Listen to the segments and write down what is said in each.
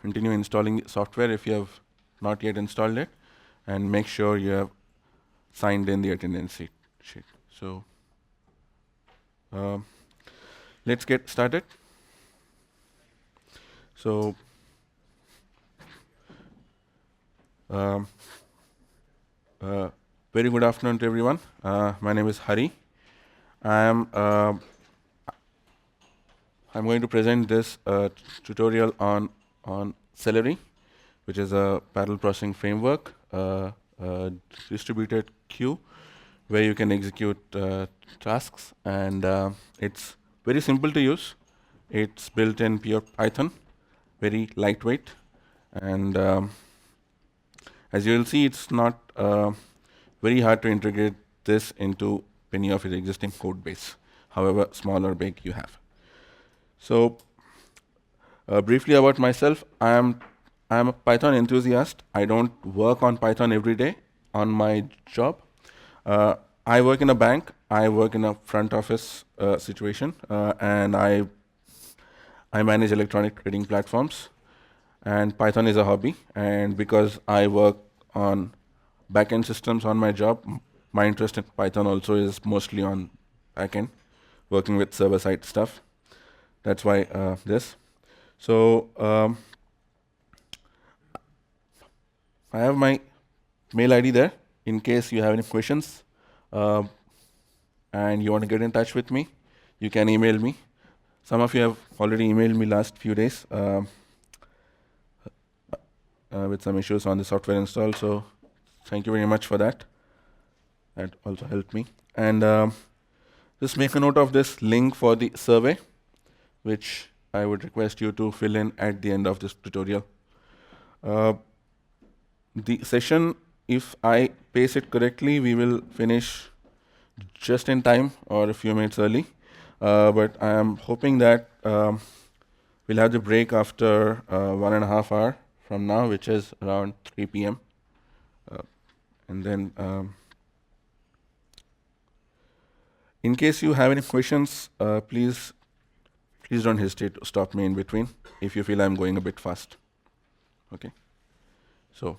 continue installing the software if you have not yet installed it, and make sure you have signed in the attendance sheet. So let's get started. So very good afternoon to everyone. My name is Hari. I'm going to present this tutorial on Celery, which is a parallel processing framework, distributed queue, where you can execute tasks, and it's very simple to use. It's built in pure Python, very lightweight, and as you will see, it's not very hard to integrate this into any of your existing code base, however small or big you have. So briefly about myself, I am a Python enthusiast. I don't work on Python every day on my job. I work in a bank. I work in a front office situation, and I manage electronic trading platforms. And Python is a hobby. And because I work on backend systems on my job, my interest in Python also is mostly on backend, working with server-side stuff. That's why this. So I have my mail ID there in case you have any questions and you want to get in touch with me. You can email me. Some of you have already emailed me last few days with some issues on the software install. So thank you very much for that. That also helped me. And just make a note of this link for the survey, which I would request you to fill in at the end of this tutorial. The session, if I pace it correctly, we will finish just in time or a few minutes early. But I am hoping that we'll have the break after 1.5 hours from now, which is around 3 p.m. And then in case you have any questions, please don't hesitate to stop me in between if you feel I'm going a bit fast. Okay. So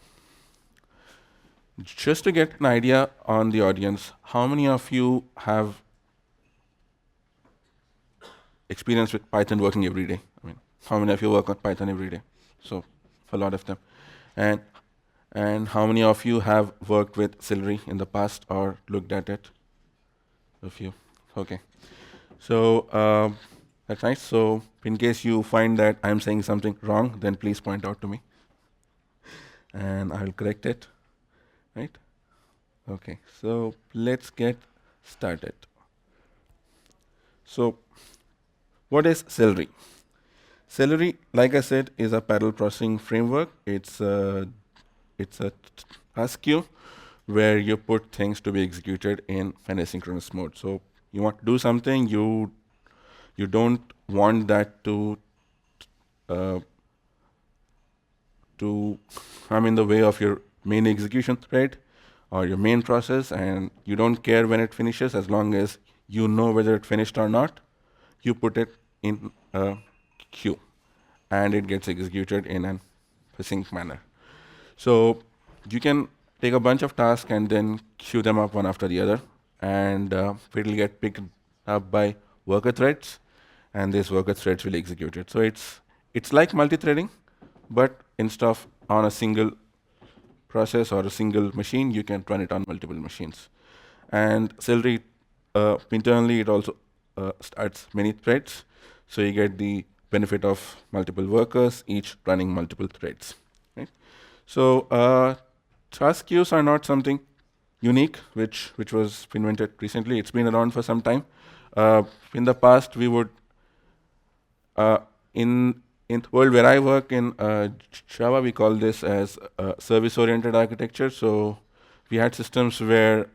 just to get an idea on the audience, how many of you have experience with Python working every day? I mean, how many of you work on Python every day? So a lot of them. And how many of you have worked with Celery in the past or looked at it? A few. Okay. So that's nice. So in case you find that I'm saying something wrong, then please point out to me, and I'll correct it. Right? Okay. So let's get started. So what is Celery? Celery, like I said, is a parallel processing framework. It's a task queue where you put things to be executed in an asynchronous mode. So you want to do something, you don't want that to come in the way of your main execution thread or your main process, and you don't care when it finishes as long as you know whether it finished or not. You put it in a queue, and it gets executed in an async manner. So you can take a bunch of tasks and then queue them up one after the other, and it'll get picked up by worker threads, and these worker threads will execute it. So it's like multi-threading, but instead of on a single process or a single machine, you can run it on multiple machines. And Celery, internally, it also starts many threads, so you get the benefit of multiple workers, each running multiple threads. Right? So task queues are not something unique, which was invented recently. It's been around for some time. In the past, we would in the world where I work in Java, we call this as service-oriented architecture. So we had systems where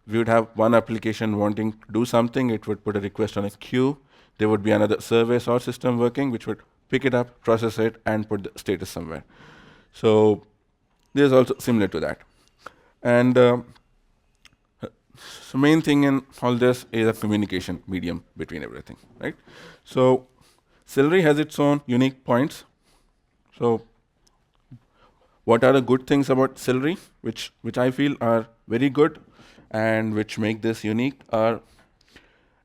we would have one application wanting to do something. It would put a request on a queue. There would be another service or system working, which would pick it up, process it, and put the status somewhere. So this is also similar to that. And the main thing in all this is a communication medium between everything, right? So Celery has its own unique points. So what are the good things about Celery, which I feel are very good and which make this unique, are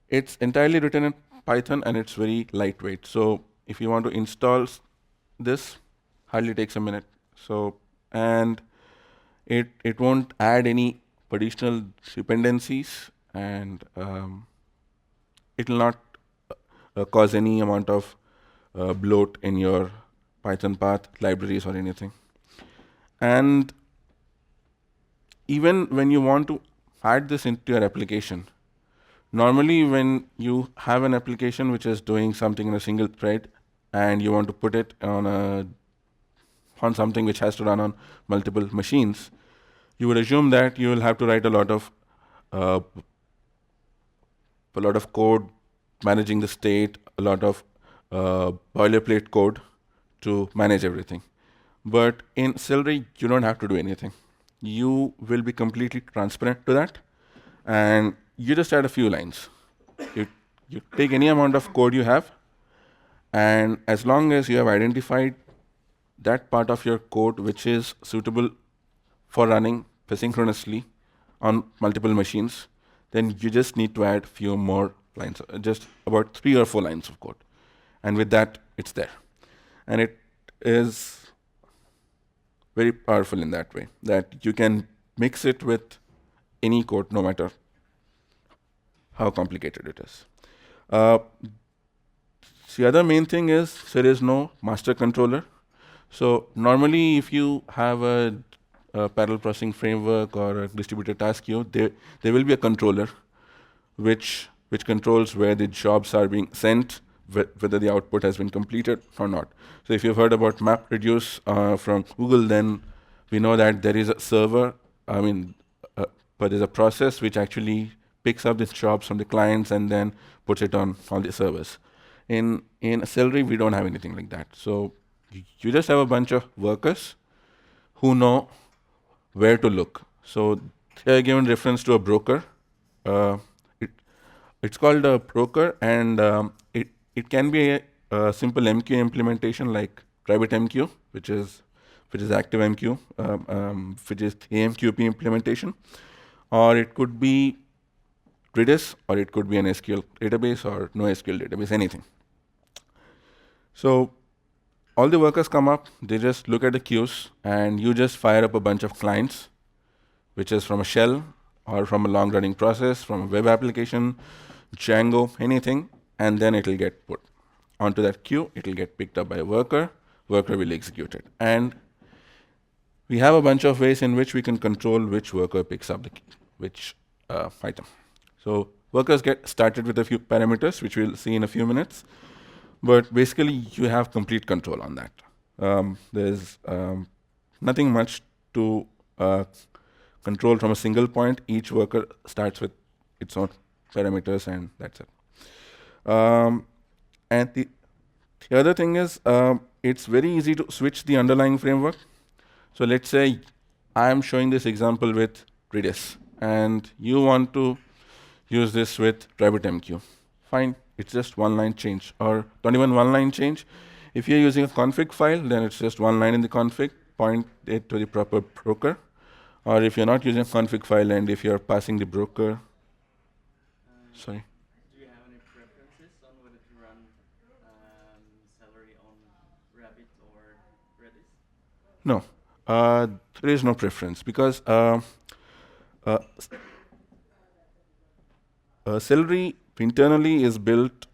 it's entirely written in Python and it's very lightweight. So if you want to install this, hardly takes a minute. So and it won't add any additional dependencies, and it will not cause any amount of bloat in your Python path, libraries, or anything. And even when you want to add this into your application, normally when you have an application which is doing something in a single thread and you want to put it on something which has to run on multiple machines, you would assume that you will have to write a lot of code managing the state, a lot of boilerplate code to manage everything. But in Celery, you don't have to do anything. You will be completely transparent to that, and you just add a few lines. You take any amount of code you have, and as long as you have identified that part of your code which is suitable for running asynchronously on multiple machines, then you just need to add few more lines, just about 3 or 4 lines of code. And with that, it's there. And it is very powerful in that way, that you can mix it with any code, no matter how complicated it is. The other main thing is there is no master controller. So normally, if you have a parallel processing framework or a distributed task queue, there will be a controller which controls where the jobs are being sent, whether the output has been completed or not. So if you've heard about MapReduce from Google, then we know that there is a server, but there's a process which actually picks up these jobs from the clients and then puts it on all the servers. In Celery, we don't have anything like that. So you just have a bunch of workers who know where to look. So they are given reference to a broker. It's called a broker, and it can be a simple MQ implementation like RabbitMQ, which is ActiveMQ, which is AMQP implementation, or it could be Redis, or it could be an SQL database or no SQL database, anything. So all the workers come up, they just look at the queues, and you just fire up a bunch of clients, which is from a shell or from a long-running process, from a web application, Django, anything, and then it will get put onto that queue. It will get picked up by a worker. Worker will execute it. And we have a bunch of ways in which we can control which worker picks up which item. So workers get started with a few parameters, which we'll see in a few minutes. But basically, you have complete control on that. There's nothing much to control from a single point. Each worker starts with its own parameters, and that's it. And the other thing is, it's very easy to switch the underlying framework. So let's say I'm showing this example with Redis, and you want to use this with RabbitMQ. Fine, it's just one line change, or not even one line change. If you're using a config file, then it's just one line in the config, point it to the proper broker. Or if you're not using a config file and if you're passing the broker, sorry. Do you have any preferences on whether to run Celery on Rabbit or Redis? No, there is no preference, because Celery internally is built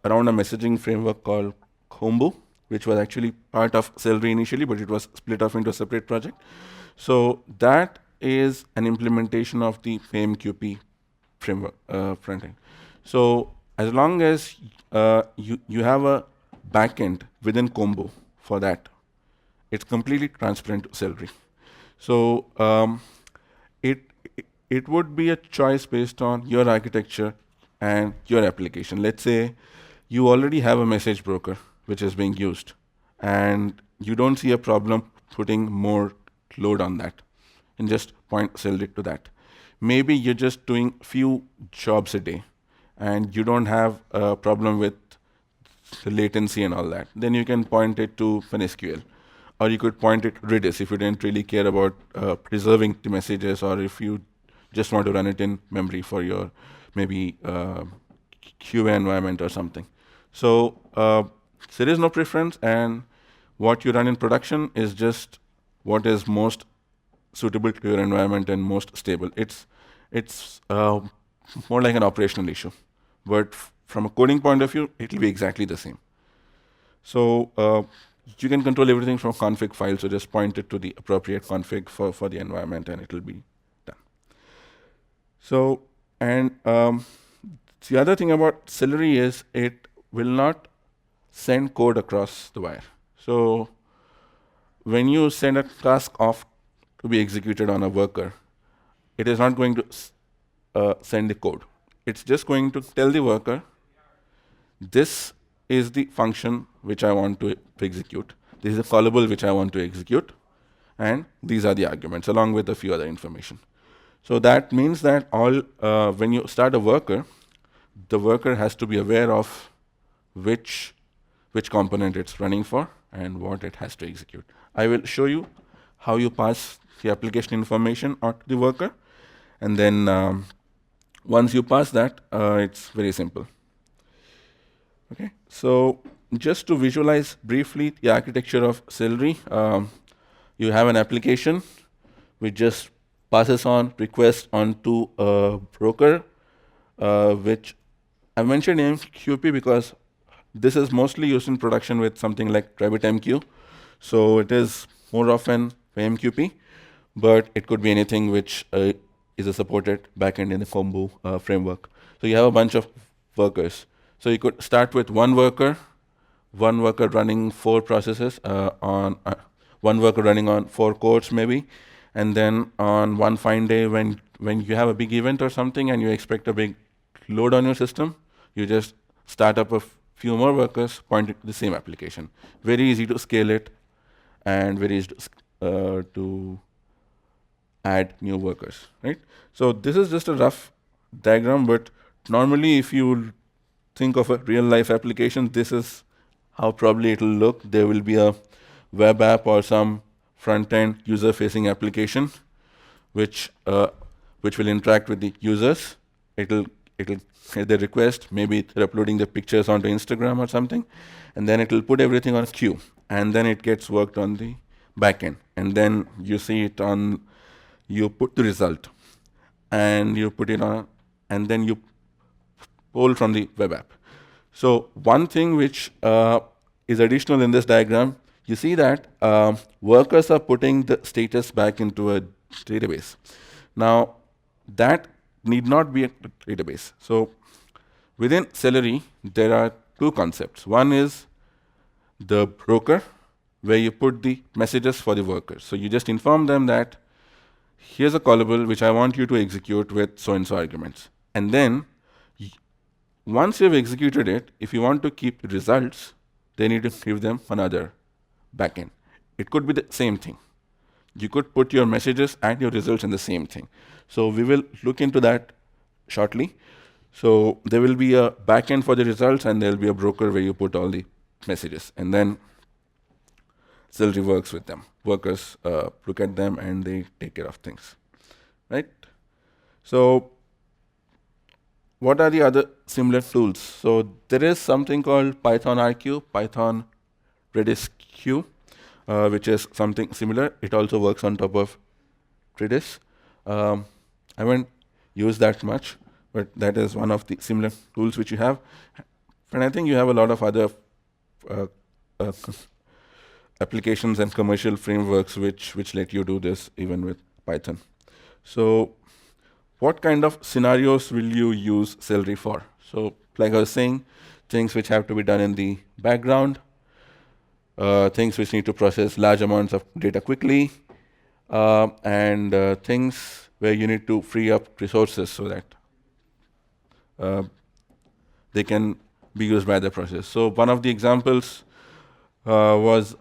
around a messaging framework called Kombu, which was actually part of Celery initially, but it was split off into a separate project. So that is an implementation of the AMQP framework front end. So as long as you have a backend within Kombu for that, it's completely transparent to Celery. So it would be a choice based on your architecture and your application. Let's say you already have a message broker which is being used, and you don't see a problem putting more load on that, and just point Celery to that. Maybe you're just doing few jobs a day, and you don't have a problem with the latency and all that. Then you can point it to MySQL, or you could point it Redis if you didn't really care about preserving the messages, or if you just want to run it in memory for your maybe QA environment or something. So there is no preference, and what you run in production is just what is most suitable to your environment and most stable. It's more like an operational issue, but from a coding point of view, it will be exactly the same. So you can control everything from a config file, so just point it to the appropriate config for the environment, and it will be done. So, and the other thing about Celery is it will not send code across the wire. So when you send a task off to be executed on a worker, it is not going to send the code. It's just going to tell the worker, this is the function which I want to execute. This is the callable which I want to execute. And these are the arguments, along with a few other information. So that means that when you start a worker, the worker has to be aware of which component it's running for and what it has to execute. I will show you how you pass the application information on to the worker. And then once you pass that, it's very simple. Okay, so just to visualize briefly the architecture of Celery, you have an application which just passes on requests onto a broker, which I mentioned MQP because this is mostly used in production with something like RabbitMQ. So it is more often MQP, but it could be anything which is a supported backend in the Combo framework. So you have a bunch of workers. So you could start with one worker running 4 processes one worker running on 4 cores maybe, and then on one fine day when you have a big event or something and you expect a big load on your system, you just start up a few more workers pointing to the same application. Very easy to scale it, and very easy to add new workers, right? So this is just a rough diagram, but normally if you think of a real life application, this is how probably it will look. There will be a web app or some front-end user-facing application which will interact with the users. It'll get the request, maybe they're uploading the pictures onto Instagram or something, and then it'll put everything on a queue, and then it gets worked on the backend, and then you see it on, you put the result, and you put it on, and then you pull from the web app. So one thing which is additional in this diagram, you see that workers are putting the status back into a database. Now, that need not be a database. So within Celery, there are 2 concepts. One is the broker, where you put the messages for the workers. So you just inform them that here's a callable which I want you to execute with so-and-so arguments. And then once you've executed it, if you want to keep the results, they need to give them another backend. It could be the same thing. You could put your messages and your results in the same thing. So we will look into that shortly. So there will be a backend for the results, and there will be a broker where you put all the messages. And then Celery works with them. Workers look at them and they take care of things, right? So what are the other similar tools? So there is something called Python RQ, Python Redis Q, which is something similar. It also works on top of Redis. I haven't used that much, but that is one of the similar tools which you have. And I think you have a lot of other applications and commercial frameworks which let you do this even with Python. So what kind of scenarios will you use Celery for? So like I was saying, things which have to be done in the background, things which need to process large amounts of data quickly, and things where you need to free up resources so that they can be used by the process. So one of the examples was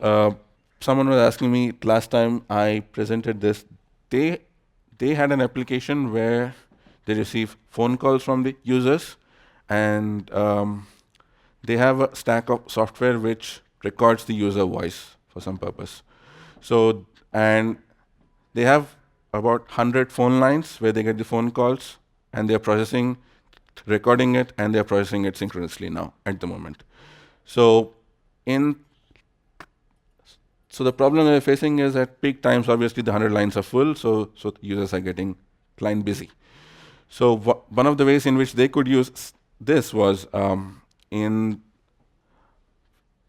someone was asking me last time I presented this. They had an application where they receive phone calls from the users, and they have a stack of software which records the user voice for some purpose. So, and they have about 100 phone lines where they get the phone calls, and they're processing, recording it, and they're processing it synchronously now at the moment. So in so the problem we're facing is at peak times, obviously the 100 lines are full, so users are getting client busy. So one of the ways in which they could use this was in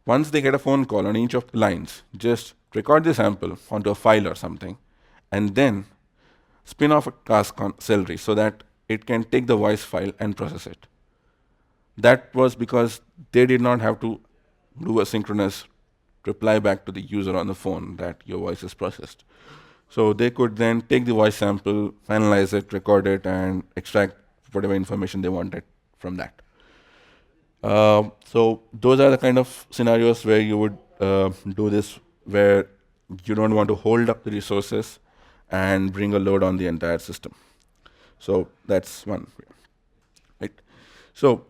once they get a phone call on each of the lines, just record the sample onto a file or something, and then spin off a task on Celery so that it can take the voice file and process it. That was because they did not have to do a synchronous reply back to the user on the phone that your voice is processed. So they could then take the voice sample, analyze it, record it, and extract whatever information they wanted from that. So those are the kind of scenarios where you would do this, where you don't want to hold up the resources and bring a load on the entire system. So that's one way, right? So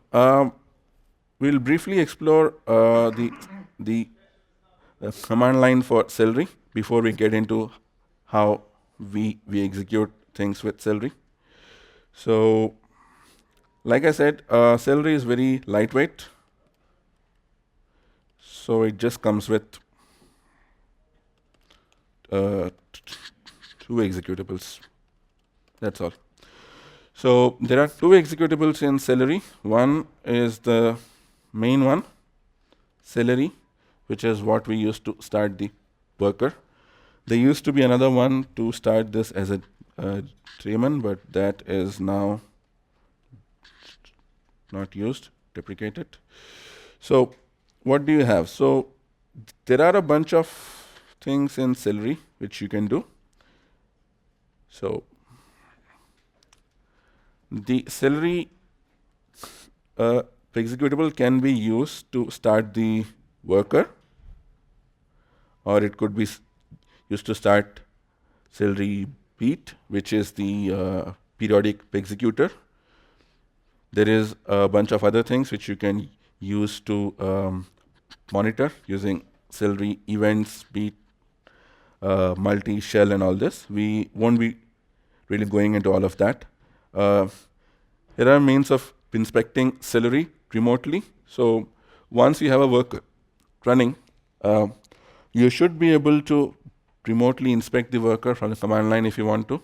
we'll briefly explore the command line for Celery before we get into how we execute things with Celery. So, like I said, Celery is very lightweight. So it just comes with two executables. That's all. So there are two executables in Celery. One is the main one, Celery, which is what we use to start the worker. There used to be another one to start this as a daemon, but that is now not used, deprecated. So what do you have? So there are a bunch of things in Celery which you can do. So the Celery executable can be used to start the worker, or it could be used to start Celery beat, which is the periodic executor. There is a bunch of other things which you can use to monitor using Celery events, beat, multi-shell, and all this. We won't be really going into all of that. There are means of inspecting Celery remotely. So once you have a worker running, you should be able to remotely inspect the worker from the command line if you want to.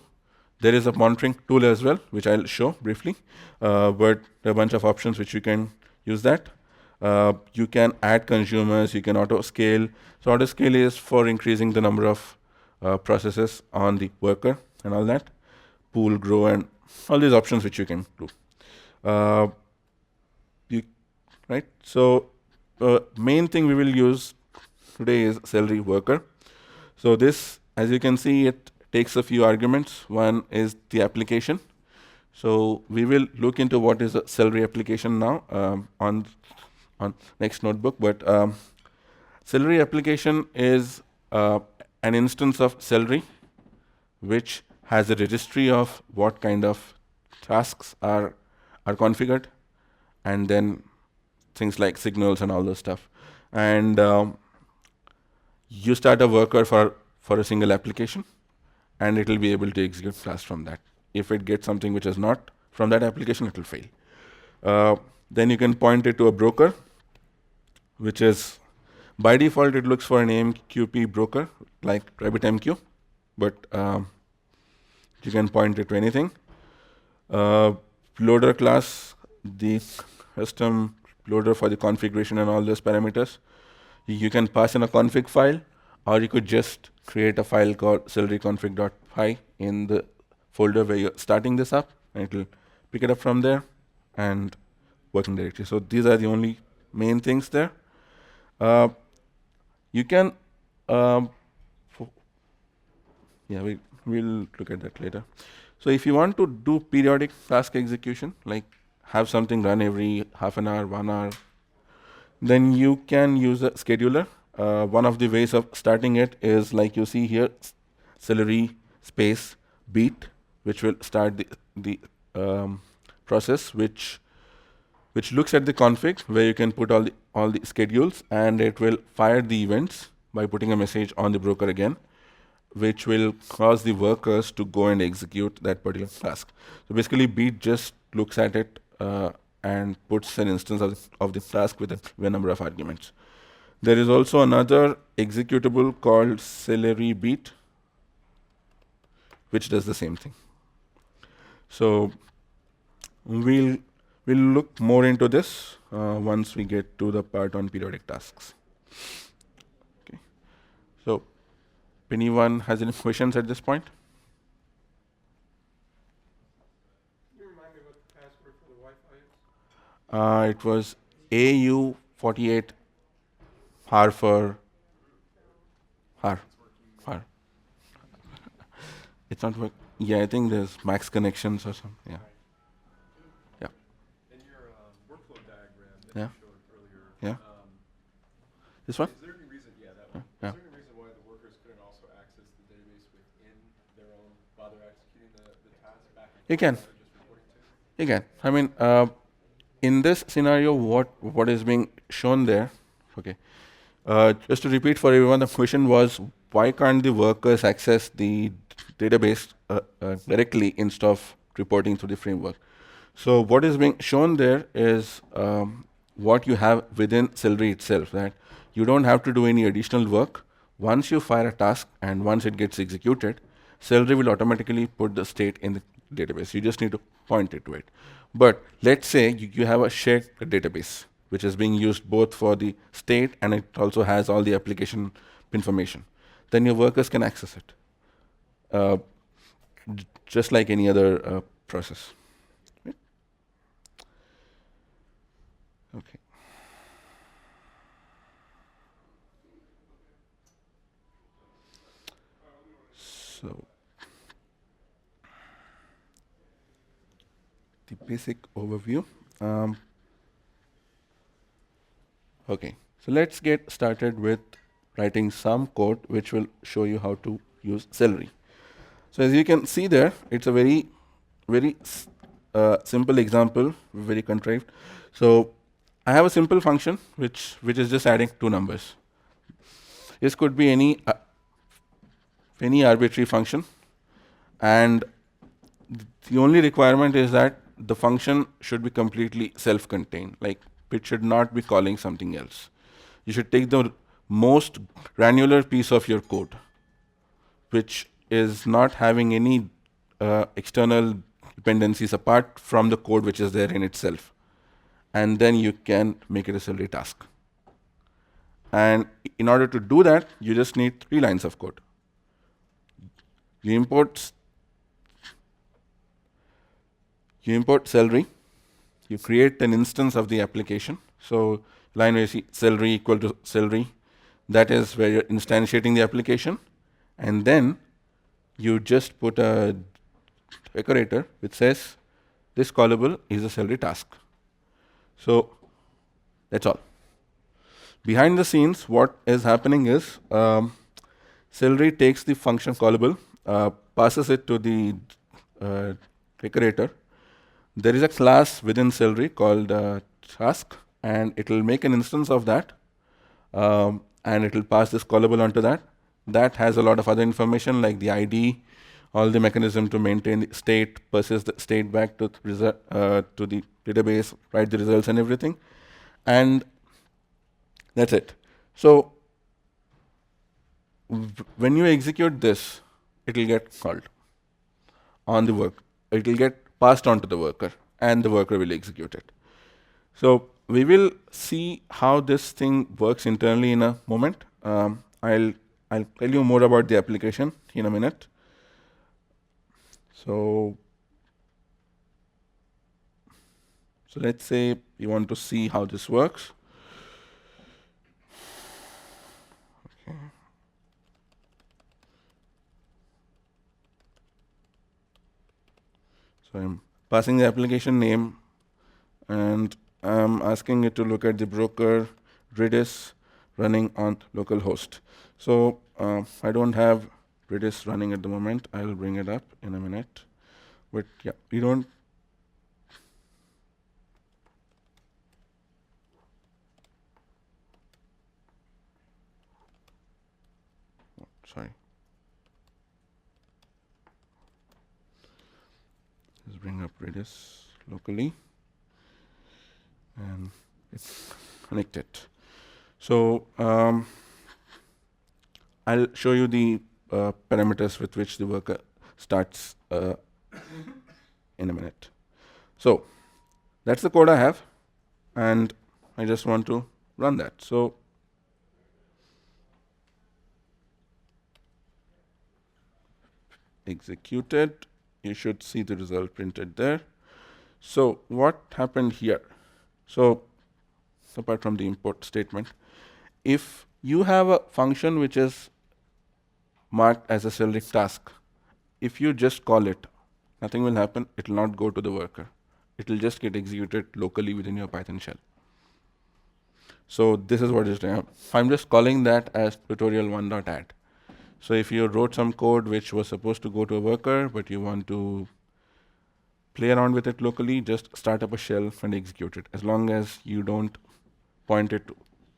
There is a monitoring tool as well, which I'll show briefly, but there are a bunch of options which you can use that. You can add consumers, you can auto scale. So auto scale is for increasing the number of processes on the worker and all that. Pool, grow, and all these options which you can do. Right? So main thing we will use today is Celery worker. So this, as you can see, it takes a few arguments. One is the application. So we will look into what is a Celery application now on next notebook. But Celery application is an instance of Celery which has a registry of what kind of tasks are configured, and then things like signals and all this stuff. And you start a worker for a single application, and it will be able to execute tasks from that. If it gets something which is not from that application, it will fail. Then you can point it to a broker, which is by default it looks for an AMQP broker like RabbitMQ, but you can point it to anything. Loader class, the custom loader for the configuration and all those parameters. You can pass in a config file, or you could just create a file called celeryconfig.py in the folder where you're starting this up, and it will pick it up from there and working directly. So these are the only main things there. You can, we'll look at that later. So if you want to do periodic task execution, like have something run every half an hour, 1 hour, then you can use a scheduler. One of the ways of starting it is like you see here, Celery space beat, which will start the process which which looks at the config where you can put all the schedules, and it will fire the events by putting a message on the broker again, which will cause the workers to go and execute that particular task. So basically, Beat just looks at it and puts an instance of the task with a number of arguments. There is also another executable called Celery Beat, which does the same thing. So we'll look more into this once we get to the part on periodic tasks. Okay. So, if anyone has any questions at this point? Can you remind me what the password for the Wi-Fi is? It was AU48 har for har. Har. It's not working. Yeah, I think there's max connections or something. Yeah. Yeah. In your workflow diagram that Yeah. you showed earlier, Yeah. This one? is there any reason, that one, Yeah. is there any reason why the workers couldn't also access the database within their own while they're executing the task back and You forth can. rather than just reporting to? You can. I mean, in this scenario, what is being shown there? Okay. Just to repeat for everyone, the question was why can't the workers access the database directly instead of reporting through the framework? So what is being shown there is what you have within Celery itself. That you don't have to do any additional work. Once you fire a task and once it gets executed, Celery will automatically put the state in the database. You just need to point it to it. But let's say you have a shared database which is being used both for the state and it also has all the application information. Then your workers can access it, just like any other process. Right? Okay. So the basic overview. Okay, so let's get started with writing some code which will show you how to use Celery. So as you can see there, it's a very simple example, very contrived. So I have a simple function which is just adding two numbers. This could be any arbitrary function, and the only requirement is that the function should be completely self-contained. Like it should not be calling something else. You should take the most granular piece of your code, which is not having any external dependencies apart from the code which is there in itself. And then you can make it a Celery task. And in order to do that, you just need 3 lines of code. You import Celery, you create an instance of the application. So line where you see Celery equal to Celery, that is where you're instantiating the application. And then you just put a decorator which says this callable is a Celery task. So that's all. Behind the scenes, what is happening is Celery takes the function callable, passes it to the decorator. There is a class within Celery called task, and it will make an instance of that, and it will pass this callable onto that. That has a lot of other information like the ID, all the mechanism to maintain the state, persist the state back to the database, write the results and everything, and that's it. So when you execute this, it will get called on the work. It will get passed on to the worker, and the worker will execute it. So we will see how this thing works internally in a moment. I'll tell you more about the application in a minute. So let's say we want to see how this works. Okay. So I'm passing the application name, and I'm asking it to look at the broker Redis running on localhost. So I don't have Redis running at the moment. I'll bring it up in a minute. But yeah, we don't. sorry. Let's bring up Redis locally, and it's connected. So I'll show you the parameters with which the worker starts in a minute. So that's the code I have, and I just want to run that. So execute it. You should see the result printed there. So what happened here? So apart from the import statement, if you have a function which is marked as a Celery task, if you just call it, nothing will happen. It will not go to the worker. It will just get executed locally within your Python shell. So this is what is doing. I'm just calling that as tutorial1.add. So if you wrote some code which was supposed to go to a worker, but you want to play around with it locally, just start up a shell and execute it. As long as you don't point it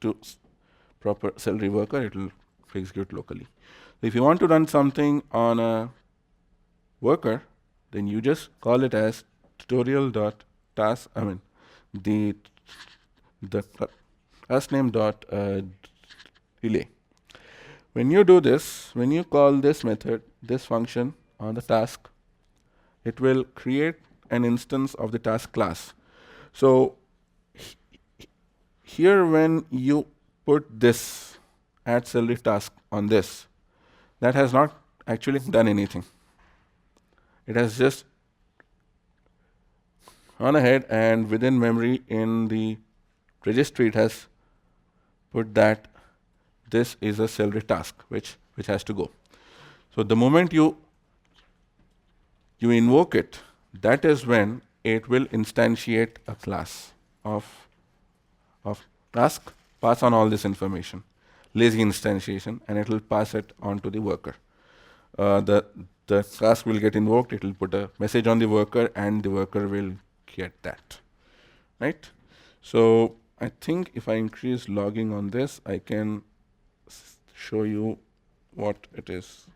to proper Celery worker, it will execute locally. If you want to run something on a worker, then you just call it as tutorial.task. The task name dot relay. When you do this, when you call this method, this function on the task, it will create an instance of the task class. So here, when you put this add Celery task on this, that has not actually done anything. It has just gone ahead and within memory in the registry, it has put that this is a Celery task which has to go. So the moment you invoke it, that is when it will instantiate a class of task, pass on all this information, lazy instantiation, and it will pass it on to the worker. The task will get invoked, it will put a message on the worker, and the worker will get that, right? So I think if I increase logging on this, I can show you what it is.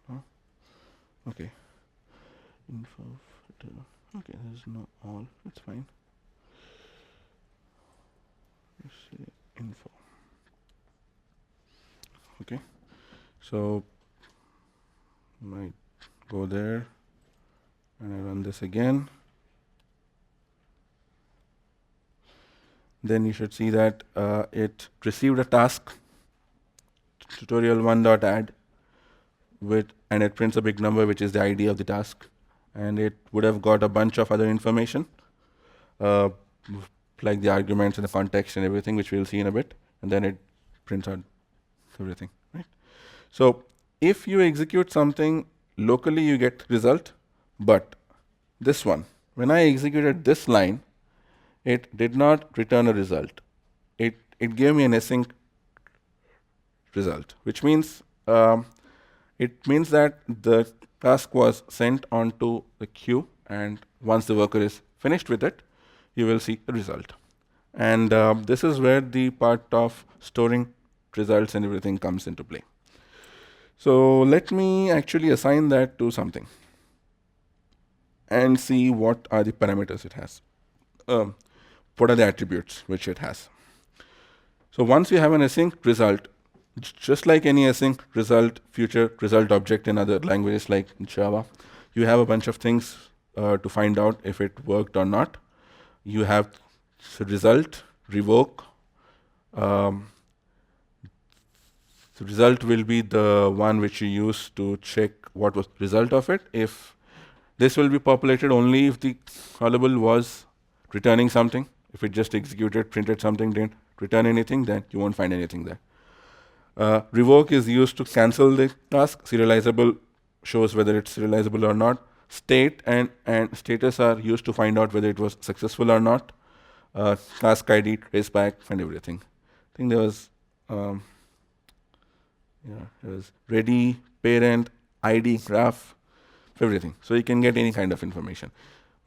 Huh? Okay. Info. Okay, there's no all. It's fine. Let's see info. Okay. So might go there and I run this again. Then you should see that it received a task tutorial1.add with, and it prints a big number which is the ID of the task, and it would have got a bunch of other information like the arguments and the context and everything, which we'll see in a bit, and then it prints out everything, right? So if you execute something locally, you get result, but this one, when I executed this line, it did not return a result. It gave me an async result, which means it means that the task was sent onto the queue, and once the worker is finished with it, you will see the result. And this is where the part of storing results and everything comes into play. So let me actually assign that to something and see what are the parameters it has. What are the attributes which it has? So once you have an async result, just like any async result, future result object in other languages like Java, you have a bunch of things to find out if it worked or not. You have result, revoke. The result will be the one which you use to check what was the result of it. If this will be populated only if the callable was returning something. If it just executed, printed something, didn't return anything, then you won't find anything there. Revoke is used to cancel the task. Serializable shows whether it's serializable or not. State and status are used to find out whether it was successful or not. Task ID, traceback, and everything. think there was, it was ready, parent, ID, graph, everything. So you can get any kind of information.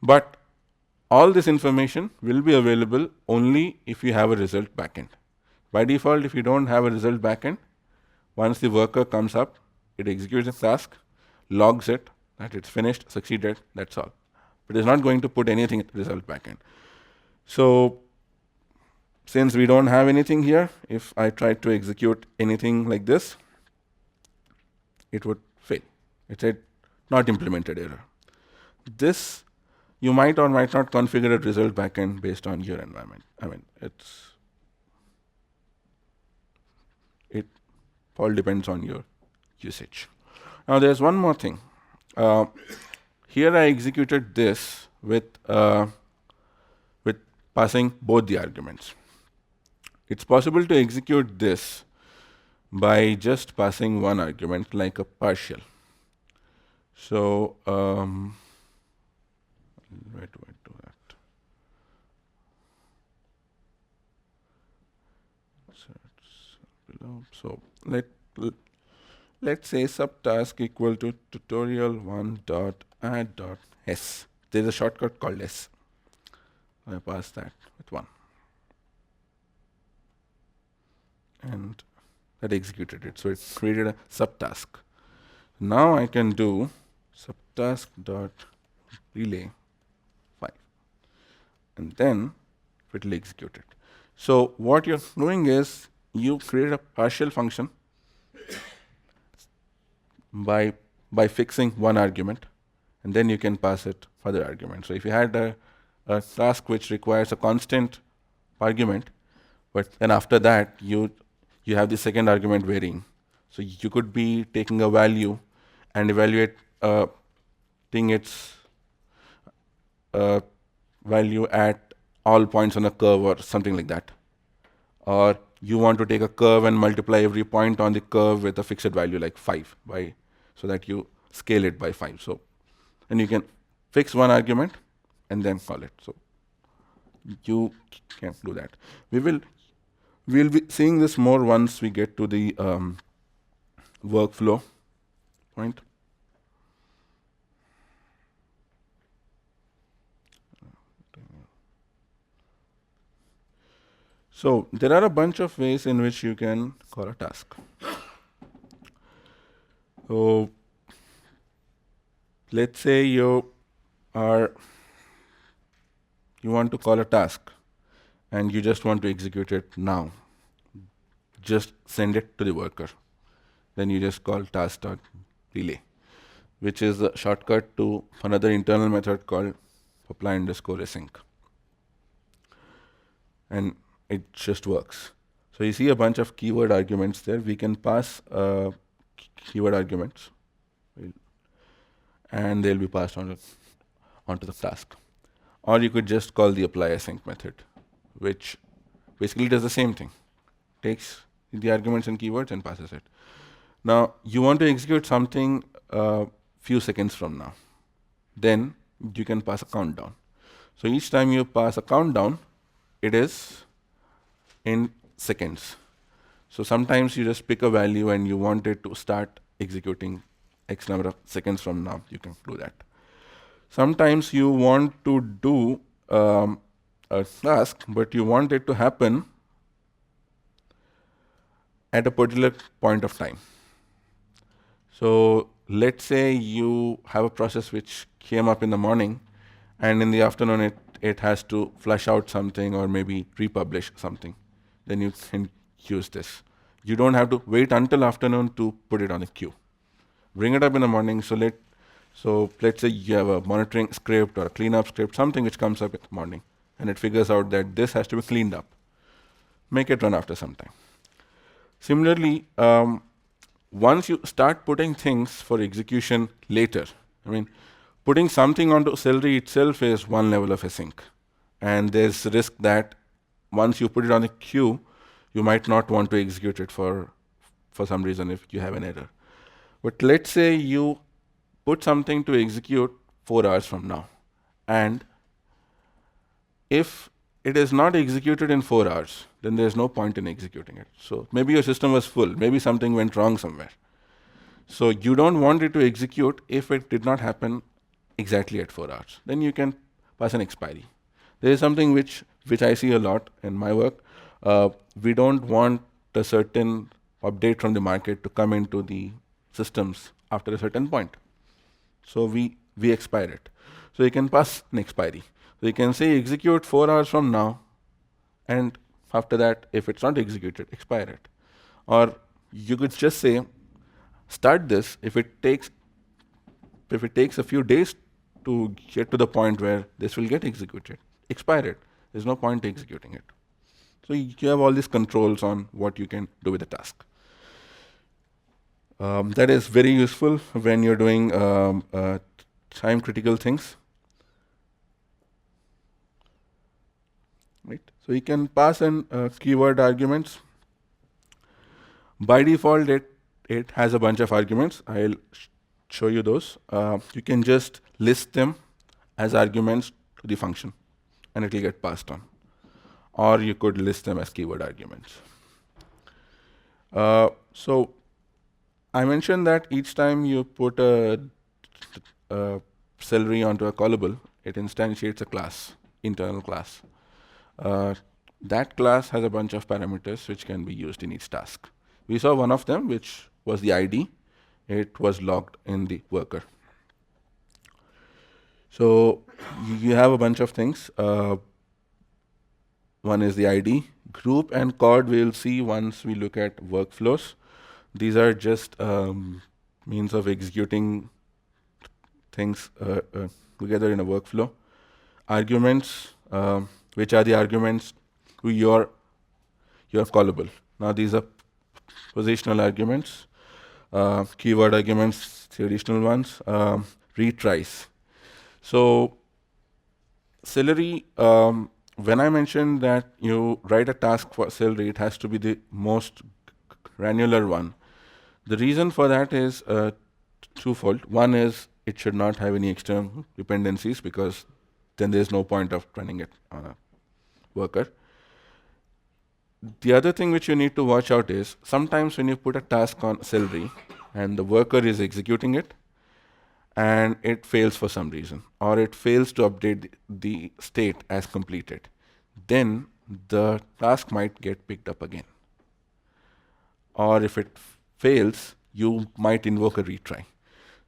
But all this information will be available only if you have a result backend. By default, if you don't have a result backend, once the worker comes up, it executes a task, logs it, that it's finished, succeeded, that's all. But it's not going to put anything in the result backend. So since we don't have anything here, if I try to execute anything like this, it would fail. It said not implemented error. This, you might or might not configure a result backend based on your environment. I mean, it all depends on your usage. Now there's one more thing. Here I executed this with passing both the arguments. It's possible to execute this by just passing one argument, like a partial. So where do I do that? So let's say subtask equal to tutorial1.add.s. There's a shortcut called s. I pass that with 1. And that executed it. So it created a subtask. Now I can do subtask.relay 5. And then it will execute it. So what you're doing is you create a partial function by fixing one argument, and then you can pass it further argument. So if you had a task which requires a constant argument, but then after that you have the second argument varying. So you could be taking a value and evaluating its value at all points on a curve or something like that. Or you want to take a curve and multiply every point on the curve with a fixed value like 5 so that you scale it by 5. So, and you can fix one argument and then call it. So you can do that. We'll be seeing this more once we get to the workflow point. So there are a bunch of ways in which you can call a task. So let's say you want to call a task and you just want to execute it now. Just send it to the worker. Then you just call task.relay, which is a shortcut to another internal method called apply_async. And it just works. So you see a bunch of keyword arguments there. We can pass keyword arguments, and they'll be passed onto the task. Or you could just call the apply_async method, which basically does the same thing. Takes the arguments and keywords and passes it. Now you want to execute something few seconds from now. Then you can pass a countdown. So each time you pass a countdown, it is in seconds. So sometimes you just pick a value and you want it to start executing X number of seconds from now, you can do that. Sometimes you want to do a task, but you want it to happen at a particular point of time. So let's say you have a process which came up in the morning, and in the afternoon it has to flush out something or maybe republish something. Then you can use this. You don't have to wait until afternoon to put it on the queue. Bring it up in the morning. So let's say you have a monitoring script or a cleanup script, something which comes up in the morning, and it figures out that this has to be cleaned up. Make it run after some time. Similarly, once you start putting things for execution later, putting something onto Celery itself is one level of async. And there's risk that once you put it on the queue, you might not want to execute it for some reason if you have an error. But let's say you put something to execute 4 hours from now. And if it is not executed in 4 hours, then there's no point in executing it. So maybe your system was full, maybe something went wrong somewhere. So you don't want it to execute if it did not happen exactly at 4 hours. Then you can pass an expiry. There is something which I see a lot in my work. We don't want a certain update from the market to come into the systems after a certain point. So we expire it. So you can pass an expiry. So you can say execute 4 hours from now, and after that, if it's not executed, expire it. Or you could just say start this. If it takes a few days to get to the point where this will get executed, expire it. There's no point executing it. So you have all these controls on what you can do with the task. That is very useful when you're doing time critical things. Right? So you can pass in keyword arguments. By default, it has a bunch of arguments. I'll show you those. You can just list them as arguments to the function, and it will get passed on. Or you could list them as keyword arguments. So I mentioned that each time you put a Celery onto a callable, it instantiates a class, internal class. That class has a bunch of parameters which can be used in each task. We saw one of them, which was the ID. It was logged in the worker. So you have a bunch of things. One is the ID. Group and chord we'll see once we look at workflows. These are just means of executing things together in a workflow. Arguments, which are the arguments to your callable. Now these are positional arguments, keyword arguments, the additional ones, retries. So Celery, when I mentioned that you write a task for Celery, it has to be the most granular one. The reason for that is twofold. One is it should not have any external dependencies, because then there's no point of running it on a worker. The other thing which you need to watch out is sometimes when you put a task on Celery and the worker is executing it and it fails for some reason, or it fails to update the state as completed, then the task might get picked up again. Or if it fails, you might invoke a retry.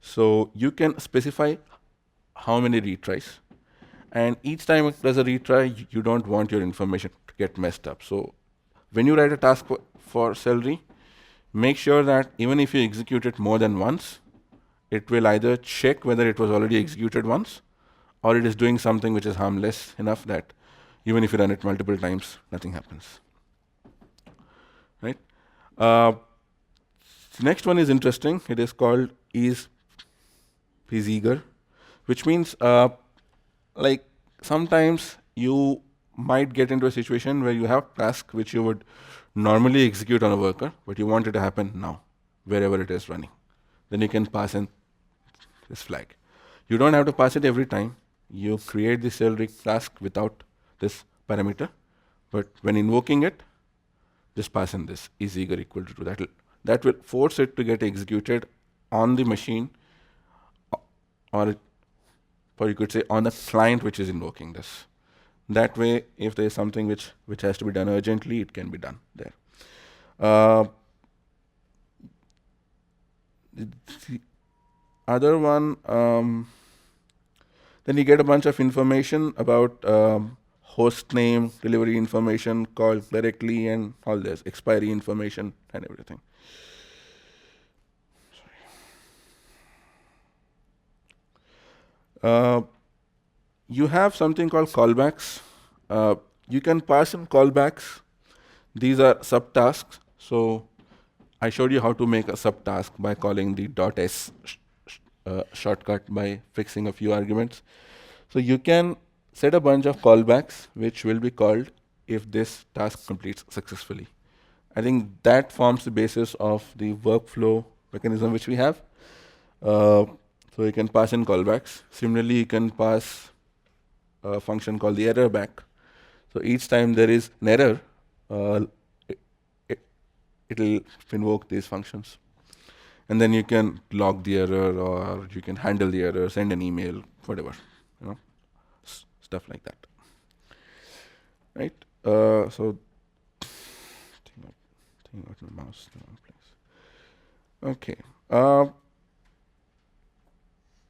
So you can specify how many retries, and each time it does a retry, you don't want your information to get messed up. So when you write a task for Celery, make sure that even if you execute it more than once, it will either check whether it was already executed once, or it is doing something which is harmless enough that even if you run it multiple times, nothing happens. Right? The next one is interesting. It is called is eager, which means like sometimes you might get into a situation where you have tasks which you would normally execute on a worker, but you want it to happen now, wherever it is running. Then you can pass in this flag. You don't have to pass it every time. You create the Celery task without this parameter, but when invoking it, just pass in this is eager equal to 2. That will force it to get executed on the machine, or you could say on the client which is invoking this. That way, if there is something which has to be done urgently, it can be done there. The other one, then you get a bunch of information about host name, delivery information, called directly, and all this, expiry information, and everything. You have something called callbacks. You can pass in callbacks. These are subtasks. So I showed you how to make a subtask by calling the .s shortcut by fixing a few arguments. So you can set a bunch of callbacks which will be called if this task completes successfully. I think that forms the basis of the workflow mechanism which we have. So you can pass in callbacks. Similarly, you can pass a function called the error back. So each time there is an error, it, it, it'll invoke these functions. And then you can log the error, or you can handle the error, send an email, whatever, stuff like that. Right? So, taking out my mouse in the wrong place. Okay.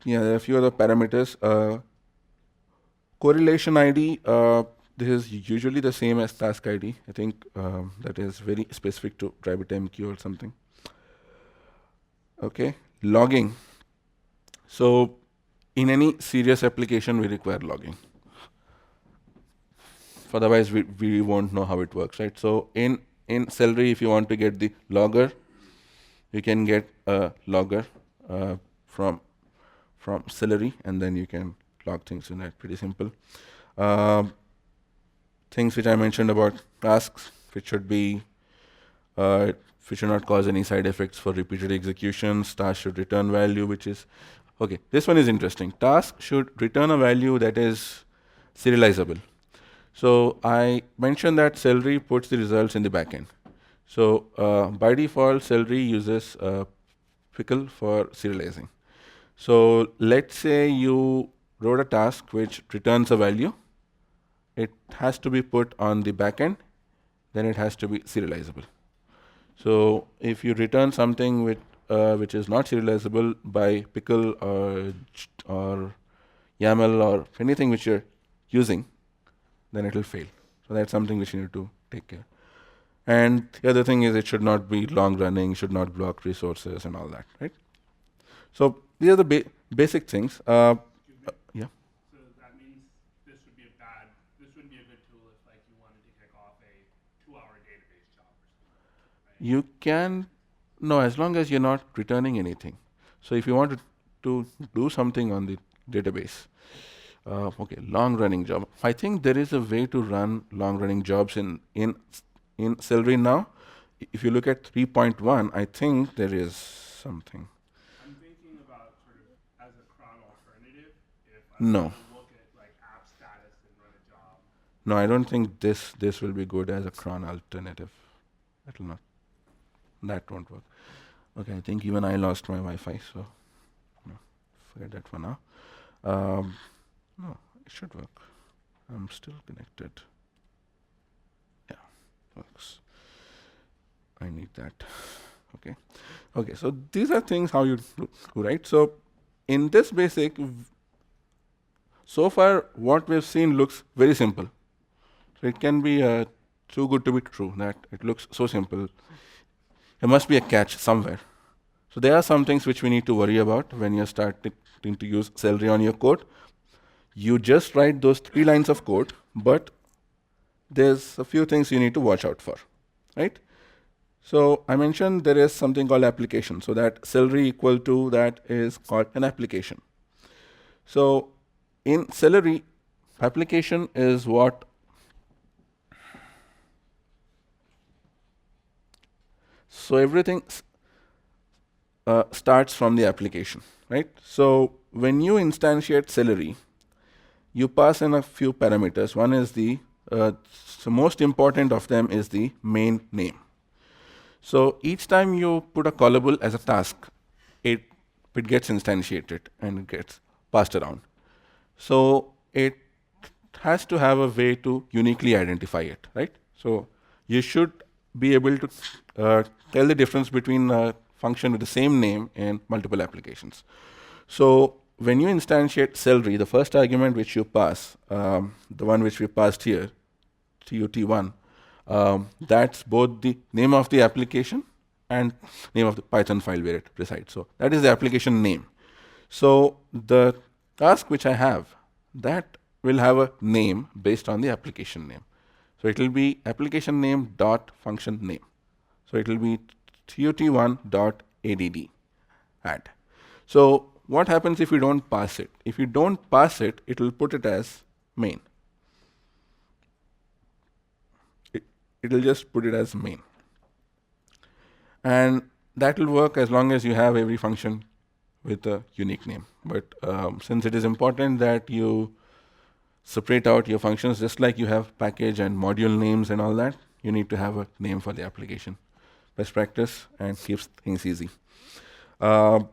Yeah, there are a few other parameters. Correlation ID, this is usually the same as task ID. I think that is very specific to RabbitMQ or something. Okay, logging. So in any serious application, we require logging. Otherwise, we won't know how it works, right? So in Celery, if you want to get the logger, you can get a logger from Celery, and then you can log things in that. Pretty simple. Things which I mentioned about tasks, which should be which should not cause any side effects for repeated executions. Task should return value, which is okay. This one is interesting. Task should return a value that is serializable. So I mentioned that Celery puts the results in the backend. So by default, Celery uses Pickle for serializing. So let's say you wrote a task which returns a value. It has to be put on the backend, then it has to be serializable. So if you return something which is not serializable by Pickle or YAML or anything which you're using, then it will fail. So that's something which you need to take care. And the other thing is it should not be long running, should not block resources and all that, right? So these are the basic things. Yeah. So that means this would be this wouldn't be a good tool if like you wanted to kick off a 2-hour database job or something, right? You can, no, as long as you're not returning anything. So if you want to do something on the database, okay, long running job. I think there is a way to run long running jobs in Celery now. If you look at 3.1, I think there is something. I'm thinking about sort of as a cron alternative, if I No. want to look at like app status and run a job. No, I don't think this will be good as a cron alternative. That will not. That won't work. Okay, I think even I lost my Wi-Fi, so no, forget that for now. No, it should work. I'm still connected. Yeah, works. I need that. Okay. Okay, so these are things how you do, right? So in this basic, so far what we've seen looks very simple. So it can be too good to be true that it looks so simple. There must be a catch somewhere. So there are some things which we need to worry about when you're starting to use Celery on your code. You just write those 3 lines of code, but there's a few things you need to watch out for, right? So I mentioned there is something called application. So that Celery equal to that is called an application. So in Celery, application is what so everything starts from the application, right? So when you instantiate Celery, you pass in a few parameters. One is the most important of them is the main name. So each time you put a callable as a task, it gets instantiated and it gets passed around. So it has to have a way to uniquely identify it, right? So you should be able to tell the difference between a function with the same name in multiple applications. So when you instantiate Celery, the first argument which you pass, the one which we passed here, tut1, that's both the name of the application and name of the Python file where it resides. So that is the application name. So the task which I have, that will have a name based on the application name. So it will be application name dot function name. So it will be tut1 dot add. So what happens if you don't pass it? If you don't pass it, it will put it as main. It will just put it as main. And that will work as long as you have every function with a unique name. But since it is important that you separate out your functions, just like you have package and module names and all that. You need to have a name for the application. Best practice and keeps things easy. So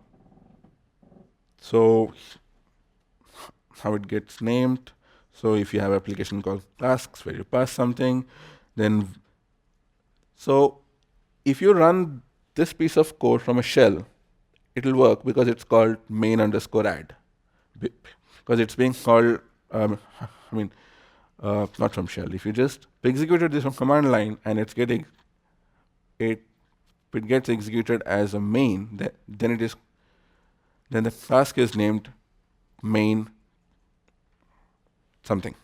how it gets named. So if you have application called tasks where you pass something, then so if you run this piece of code from a shell, it'll work because it's called main underscore add. Because it's being called, not from shell. If you just executed this from command line and it's getting it gets executed as a main, then the task is named main something.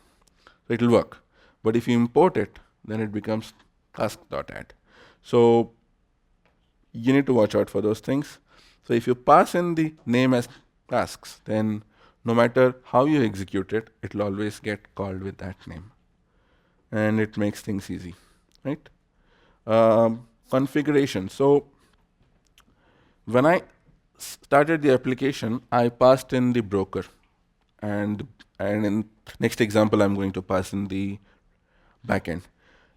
So it'll work. But if you import it, then it becomes task.add. So you need to watch out for those things. So if you pass in the name as tasks, then no matter how you execute it, it'll always get called with that name. And it makes things easy, right? Configuration. So when I started the application, I passed in the broker. And in next example, I'm going to pass in the backend.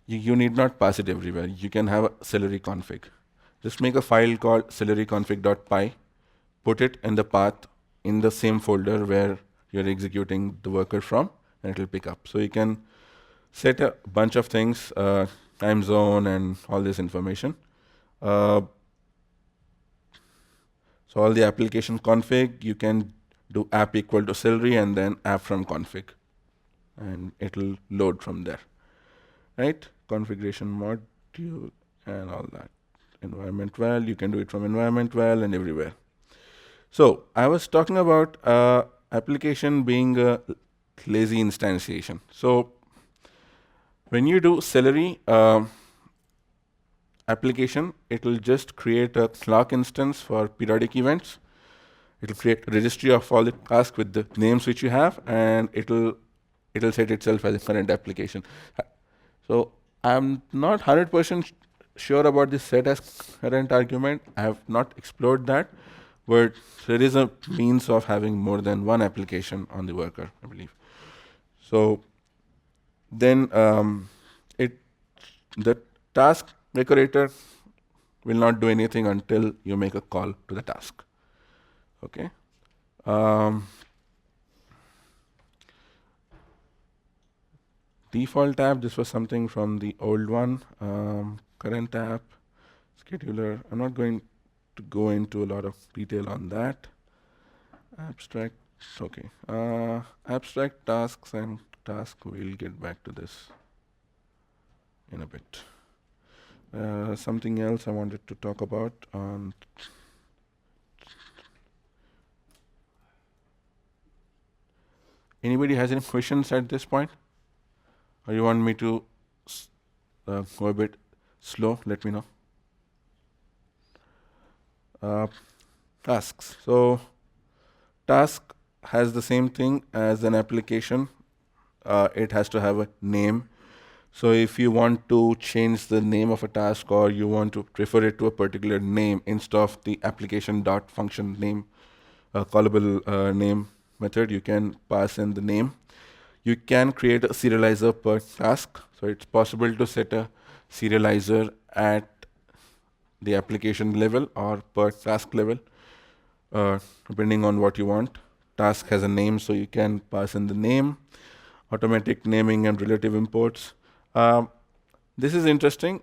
You need not pass it everywhere. You can have a Celery config. Just make a file called celeryconfig.py, put it in the path in the same folder where you're executing the worker from, and it'll pick up. So you can set a bunch of things, time zone and all this information. So all the application config, you can do app equal to Celery and then app from config, and it'll load from there, right? Configuration module and all that. Environment val, you can do it from environment val and everywhere. So I was talking about application being a lazy instantiation. So when you do Celery application, it will just create a clock instance for periodic events. It will create a registry of all the tasks with the names which you have, and it'll set itself as a current application. So I'm not 100% sure about this set as current argument. I have not explored that, but there is a means of having more than one application on the worker, I believe. So then the task decorator will not do anything until you make a call to the task. Okay. Default app, this was something from the old one. Current app, scheduler. I'm not going to go into a lot of detail on that. Abstract, okay. Abstract tasks and task, we'll get back to this in a bit. Something else I wanted to talk about on anybody has any questions at this point? Or you want me to go a bit slow? Let me know. Tasks. So task has the same thing as an application. It has to have a name. So if you want to change the name of a task, or you want to refer it to a particular name instead of the application dot function name, callable name method, you can pass in the name. You can create a serializer per task. So it's possible to set a serializer at the application level or per task level, depending on what you want. Task has a name, so you can pass in the name. Automatic naming and relative imports. This is interesting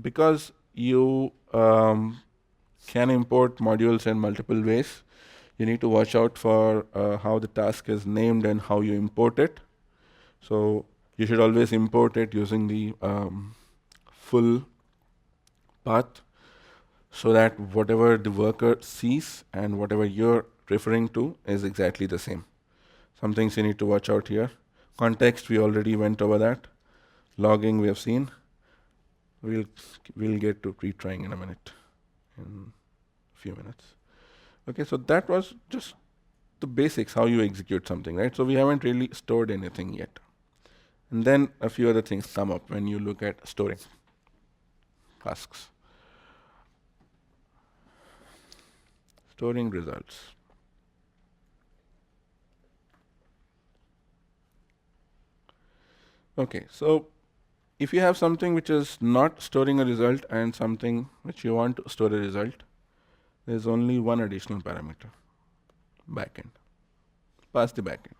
because you can import modules in multiple ways. You need to watch out for how the task is named and how you import it. So you should always import it using the full path, so that whatever the worker sees and whatever you're referring to is exactly the same. Some things you need to watch out here. Context, we already went over that. Logging, we have seen. We'll get to retrying in a minute, in a few minutes. Okay, so that was just the basics, how you execute something, right? So we haven't really stored anything yet. And then a few other things come up when you look at storing tasks. Storing results. Okay, so if you have something which is not storing a result and something which you want to store a result, there's only one additional parameter, backend. Pass the backend.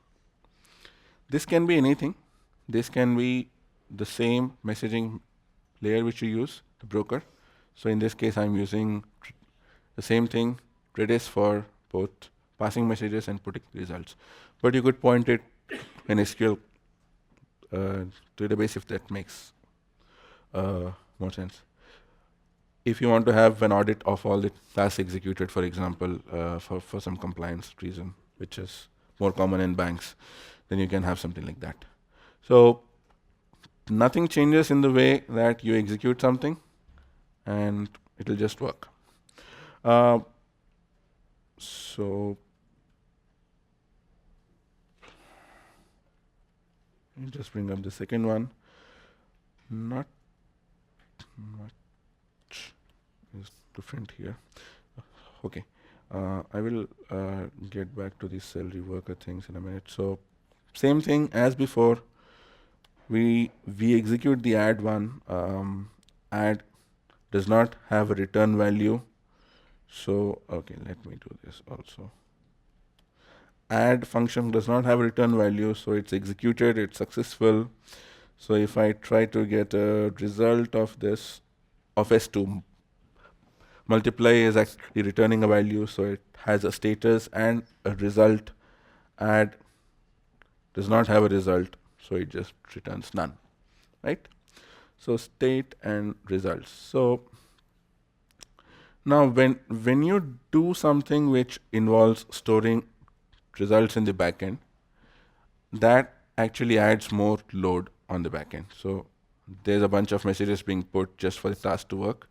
This can be anything. This can be the same messaging layer which you use, the broker. So in this case, I'm using the same thing, Redis, for both passing messages and putting results. But you could point it an SQL database if that makes more sense. If you want to have an audit of all the tasks executed, for example, for some compliance reason, which is more common in banks, then you can have something like that. So nothing changes in the way that you execute something, and it'll just work. So let me just bring up the second one. Not much is different here. Okay, I will get back to the Celery worker things in a minute. So same thing as before. We execute the add one. Add does not have a return value. So okay, let me do this also. Add function does not have a return value, so it's executed, it's successful. So if I try to get a result of this, of S2, multiply is actually returning a value, so it has a status and a result. Add does not have a result, so it just returns none, right? So state and results. So now when you do something which involves storing results in the backend, that actually adds more load on the backend. So there's a bunch of messages being put just for the task to work,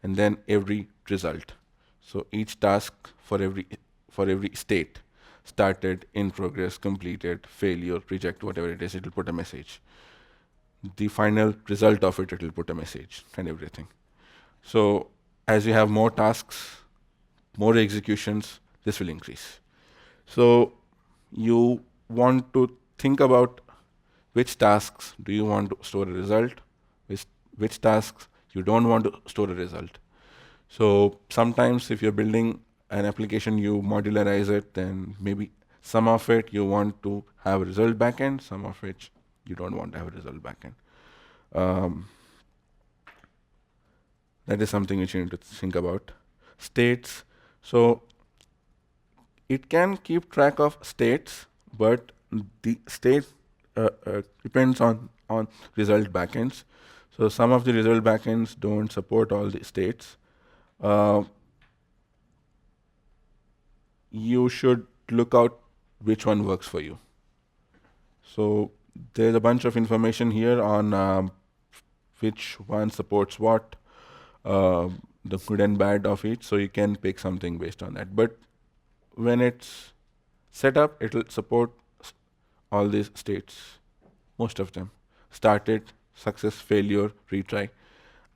and then every result. So each task for every state, started, in progress, completed, failure, reject, whatever it is, it will put a message. The final result of it will put a message and everything. So as you have more tasks, more executions, this will increase. So you want to think about which tasks do you want to store a result, which tasks you don't want to store a result. So sometimes if you're building an application, you modularize it, then maybe some of it you want to have a result backend, some of which you don't want to have a result backend. That is something which you need to think about. States. So it can keep track of states, but the state depends on result backends. So some of the result backends don't support all the states. You should look out which one works for you. So there's a bunch of information here on which one supports what, the good and bad of each, so you can pick something based on that. But when it's set up, it'll support all these states, most of them. Started, success, failure, retry.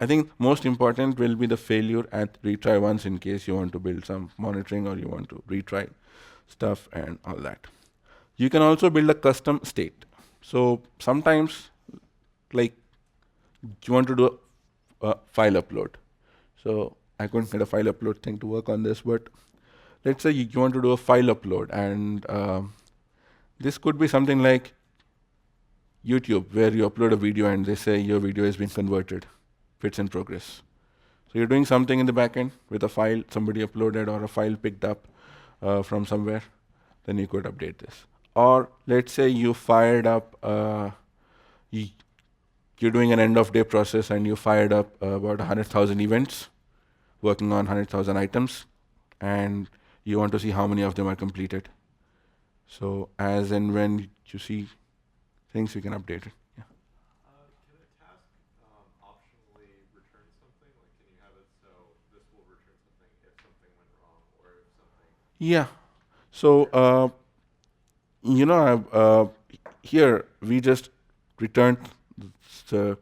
I think most important will be the failure and retry ones, in case you want to build some monitoring or you want to retry stuff and all that. You can also build a custom state. So sometimes, like, you want to do a file upload. So I couldn't get a file upload thing to work on this, but let's say you want to do a file upload, and this could be something like YouTube, where you upload a video and they say your video has been converted, it's in progress. So you're doing something in the backend with a file somebody uploaded or a file picked up from somewhere, then you could update this. Or let's say you fired up, you're doing an end of day process and you fired up about 100,000 events, working on 100,000 items, and you want to see how many of them are completed. So as and when you see things, you can update it. Yeah. Can a task optionally return something? Like, can you have it so this will return something if something went wrong, or if something? Yeah. So here we just returned the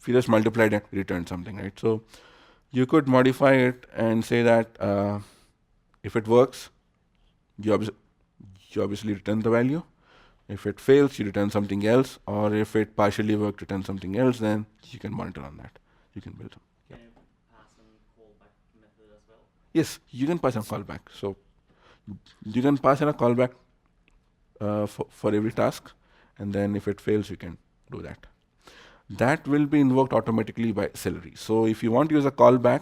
we just multiplied and returned something, right? So you could modify it and say that if it works, you obviously return the value. If it fails, you return something else, or if it partially worked, return something else, then you can monitor on that. You can build them. Can you pass an callback method as well? Yes, you can pass a callback. So you can pass in a callback for every task, and then if it fails, you can do that. That will be invoked automatically by Celery. So if you want to use a callback,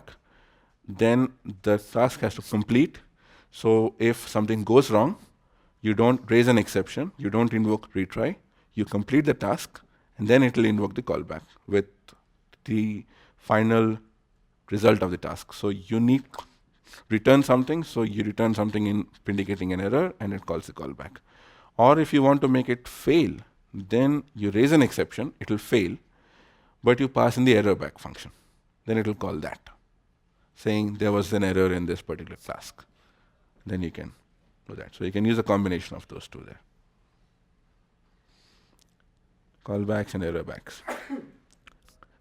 then the task has to complete. So if something goes wrong, you don't raise an exception, you don't invoke retry, you complete the task, and then it will invoke the callback with the final result of the task. So you need return something, so you return something in indicating an error, and it calls the callback. Or if you want to make it fail, then you raise an exception, it will fail, but you pass in the error back function. Then it will call that, saying there was an error in this particular task. Then you can do that. So you can use a combination of those two there. Callbacks and error backs.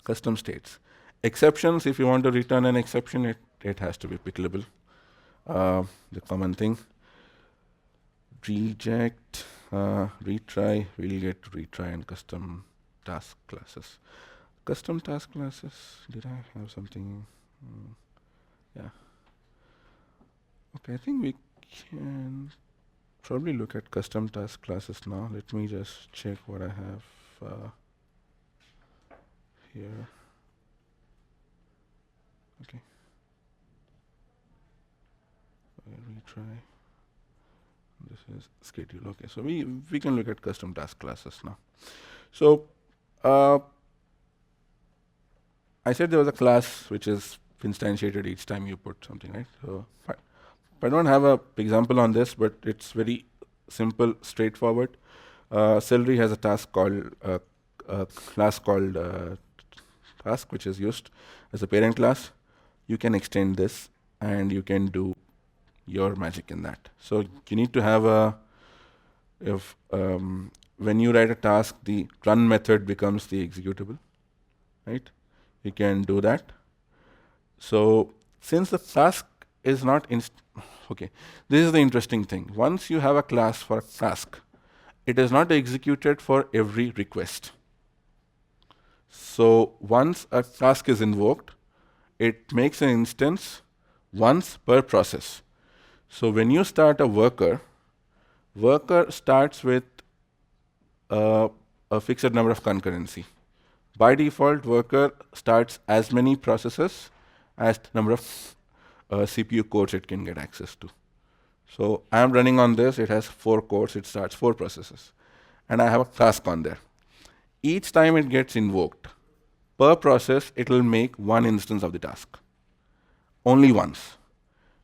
Custom states. Exceptions, if you want to return an exception, it has to be pickable. The common thing. Reject, retry, we'll get retry and custom task classes. Custom task classes, did I have something? Yeah. Okay, I think we can probably look at custom task classes now. Let me just check what I have here. Okay. Retry. This is schedule. Okay, so we can look at custom task classes now. So I said there was a class which is instantiated each time you put something, right? So I don't have an example on this, but it's very simple, straightforward. Celery has a task called a class called task, which is used as a parent class. You can extend this, and you can do your magic in that. So you need to have when you write a task, the run method becomes the executable, right? You can do that. So since the task is not okay, this is the interesting thing. Once you have a class for a task, it is not executed for every request. So once a task is invoked, it makes an instance once per process. So when you start a worker starts with a fixed number of concurrency. By default, worker starts as many processes as the number of CPU cores it can get access to. So I'm running on this, it has 4 cores, it starts 4 processes. And I have a task on there. Each time it gets invoked, per process, it will make one instance of the task. Only once.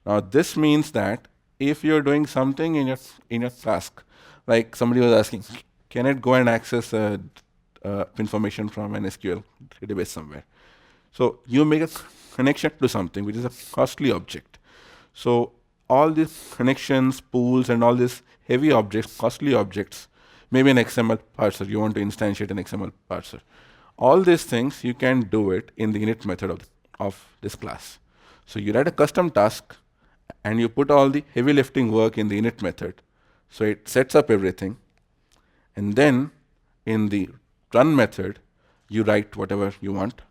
Now this means that if you're doing something in your task, like somebody was asking, can it go and access information from an SQL database somewhere? So you make a connection to something which is a costly object. So all these connections, pools, and all these heavy objects, costly objects, maybe an XML parser, you want to instantiate an XML parser. All these things, you can do it in the init method of this class. So you write a custom task, and you put all the heavy lifting work in the init method. So it sets up everything. And then in the run method, you write whatever you want.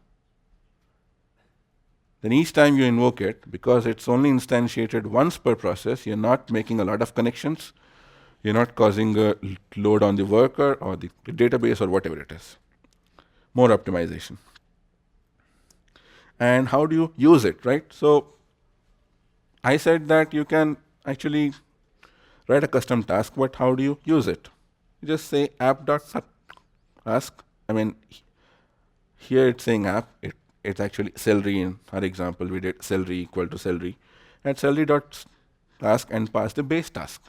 Then each time you invoke it, because it's only instantiated once per process, you're not making a lot of connections. You're not causing a load on the worker or the database or whatever it is. More optimization. And how do you use it, right? So I said that you can actually write a custom task, but how do you use it? You just say app.task. I mean, here it's saying app. It's actually Celery. In our example, we did Celery equal to Celery. And Celery.task and pass the base task.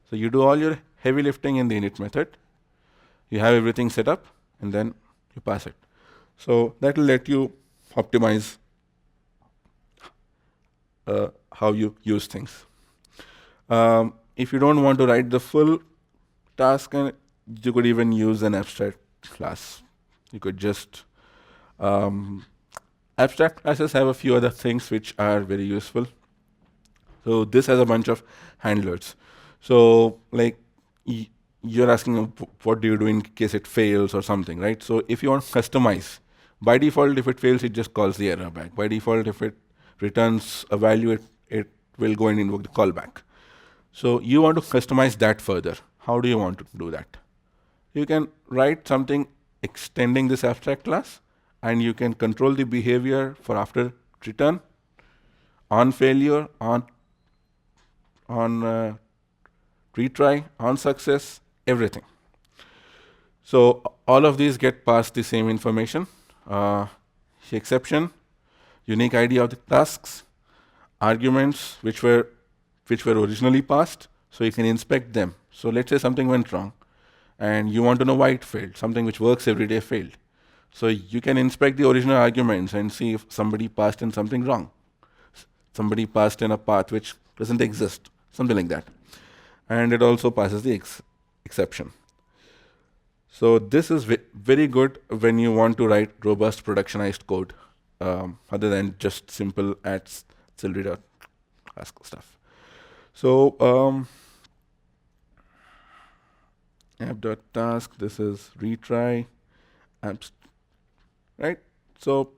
So you do all your heavy lifting in the init method. You have everything set up, and then you pass it. So that will let you optimize how you use things. If you don't want to write the full task, you could even use an abstract class. You could just abstract classes have a few other things which are very useful. So this has a bunch of handlers. So like you're asking what do you do in case it fails or something, right? So if you want to customize, by default, if it fails, it just calls the error back. By default, if it returns a value, it will go and invoke the callback. So you want to customize that further. How do you want to do that? You can write something extending this abstract class, and you can control the behavior for after return, on failure, on retry, on success, everything. So all of these get passed the same information, exception, unique ID of the tasks, arguments which were originally passed, so you can inspect them. So let's say something went wrong, and you want to know why it failed. Something which works every day failed. So you can inspect the original arguments and see if somebody passed in something wrong. Somebody passed in a path which doesn't exist, something like that. And it also passes the exception. So this is very good when you want to write robust productionized code, other than just simple at Celery.task stuff. So app.task, this is retry, apps, right? So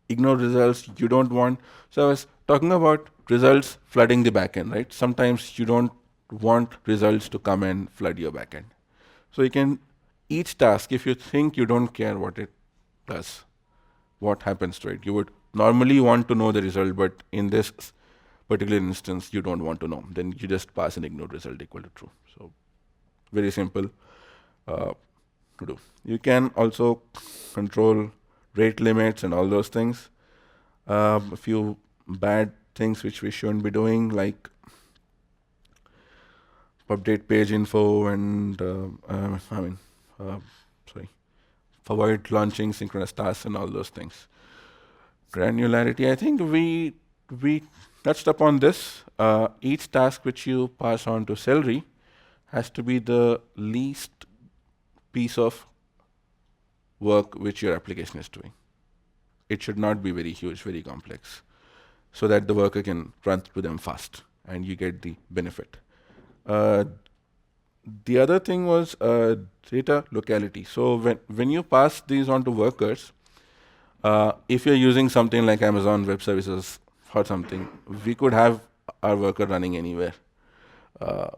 ignore results, you don't want. So I was talking about results flooding the backend, right? Sometimes you don't want results to come and flood your backend. So you can, each task, if you think you don't care what it does, what happens to it, you would normally want to know the result, but in this particular instance, you don't want to know. Then you just pass an ignore result equal to true. So very simple to do. You can also control rate limits and all those things. A few bad things which we shouldn't be doing, like update page info and avoid launching synchronous tasks and all those things. Granularity, I think we touched upon this. Each task which you pass on to Celery has to be the least piece of work which your application is doing. It should not be very huge, very complex, so that the worker can run through them fast and you get the benefit. The other thing was data locality. So when you pass these on to workers, if you're using something like Amazon Web Services or something, we could have our worker running anywhere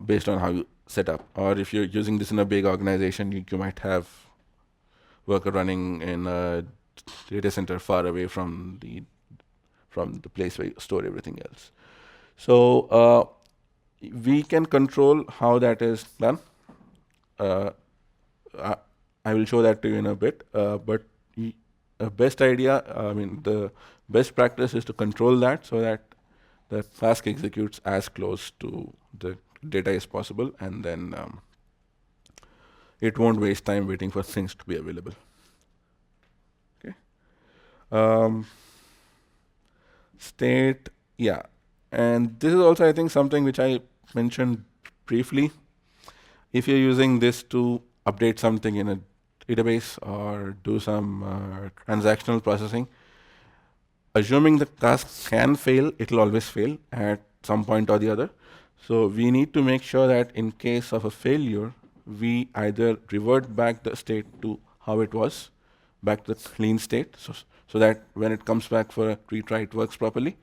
based on how you set up. Or if you're using this in a big organization, you might have worker running in a data center far away from the place where you store everything else. So we can control how that is done. I will show that to you in a bit. But the best idea, the best practice is to control that so that the task executes as close to the data as possible, and then it won't waste time waiting for things to be available. Okay. State, yeah. And this is also, I think, something which I mentioned briefly. If you're using this to update something in a database or do some transactional processing, assuming the task can fail, it will always fail at some point or the other. So we need to make sure that in case of a failure, we either revert back the state to how it was, back to the clean state, so that when it comes back for a retry, it works properly,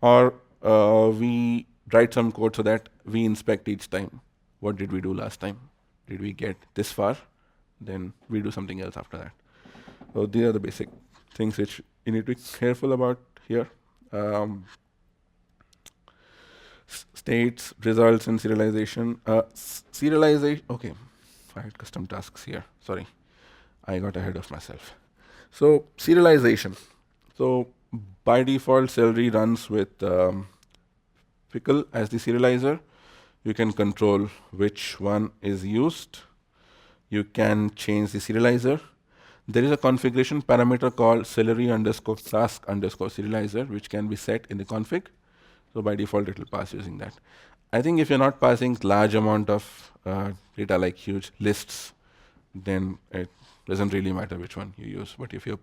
or we write some code so that we inspect each time. What did we do last time? Did we get this far? Then we do something else after that. So these are the basic things which you need to be careful about here. States, results, and serialization. Serialization, okay. I had custom tasks here. Sorry, I got ahead of myself. So serialization. So by default, Celery runs with Pickle as the serializer. You can control which one is used. You can change the serializer. There is a configuration parameter called Celery _task _serializer, which can be set in the config. So by default, it will pass using that. I think if you're not passing large amount of data, like huge lists, then it doesn't really matter which one you use. But if you're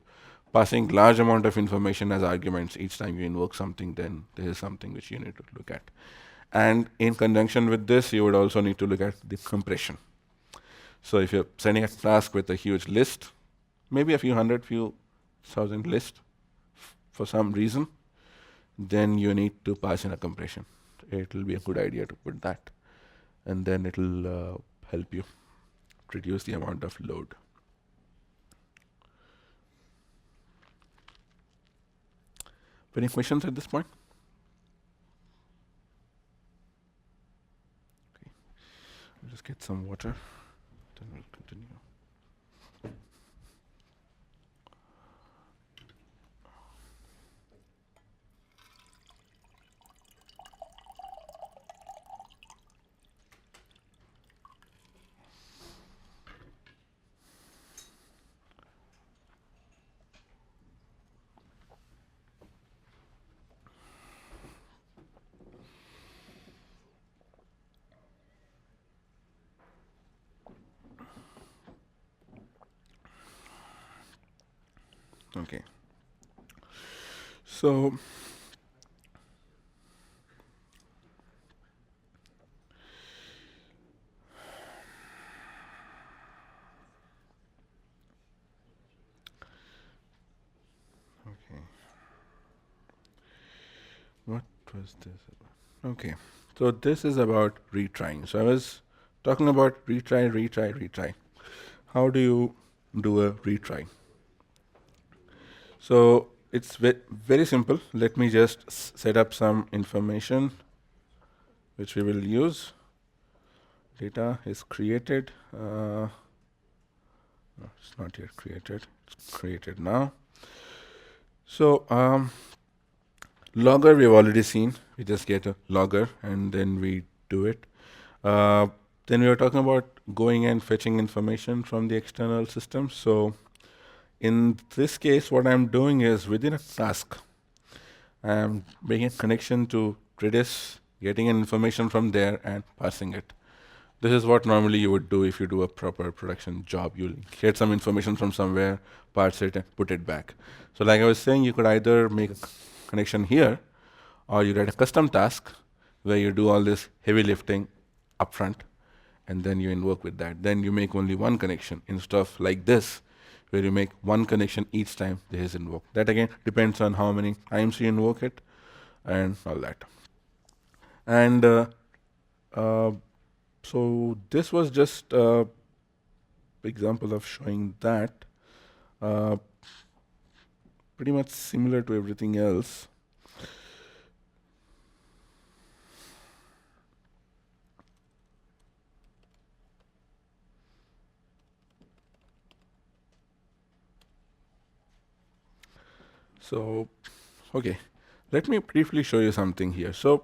passing large amount of information as arguments each time you invoke something, then this is something which you need to look at. And in conjunction with this, you would also need to look at the compression. So if you're sending a task with a huge list, maybe a few hundred, few thousand list for some reason, then you need to pass in a compression. It will be a good idea to put that, and then it will help you reduce the amount of load. Any questions at this point? Okay. I'll just get some water, then we'll continue. Okay. So okay. What was this about? Okay. So this is about retrying. So I was talking about retry. How do you do a retry? So it's very simple. Let me just set up some information which we will use. Data is created. No, it's not yet created. It's created now. So logger we've already seen. We just get a logger and then we do it. Then we were talking about going and fetching information from the external system. So in this case, what I'm doing is within a task, I'm making a connection to Redis, getting an information from there and passing it. This is what normally you would do if you do a proper production job. You'll get some information from somewhere, parse it, and put it back. So like I was saying, you could either make a connection here, or you write a custom task where you do all this heavy lifting upfront, and then you invoke with that. Then you make only one connection instead of like this, where you make one connection each time there is invoked. That again depends on how many times you invoke it and all that. And so this was just an example of showing that. Pretty much similar to everything else. So, okay, let me briefly show you something here. So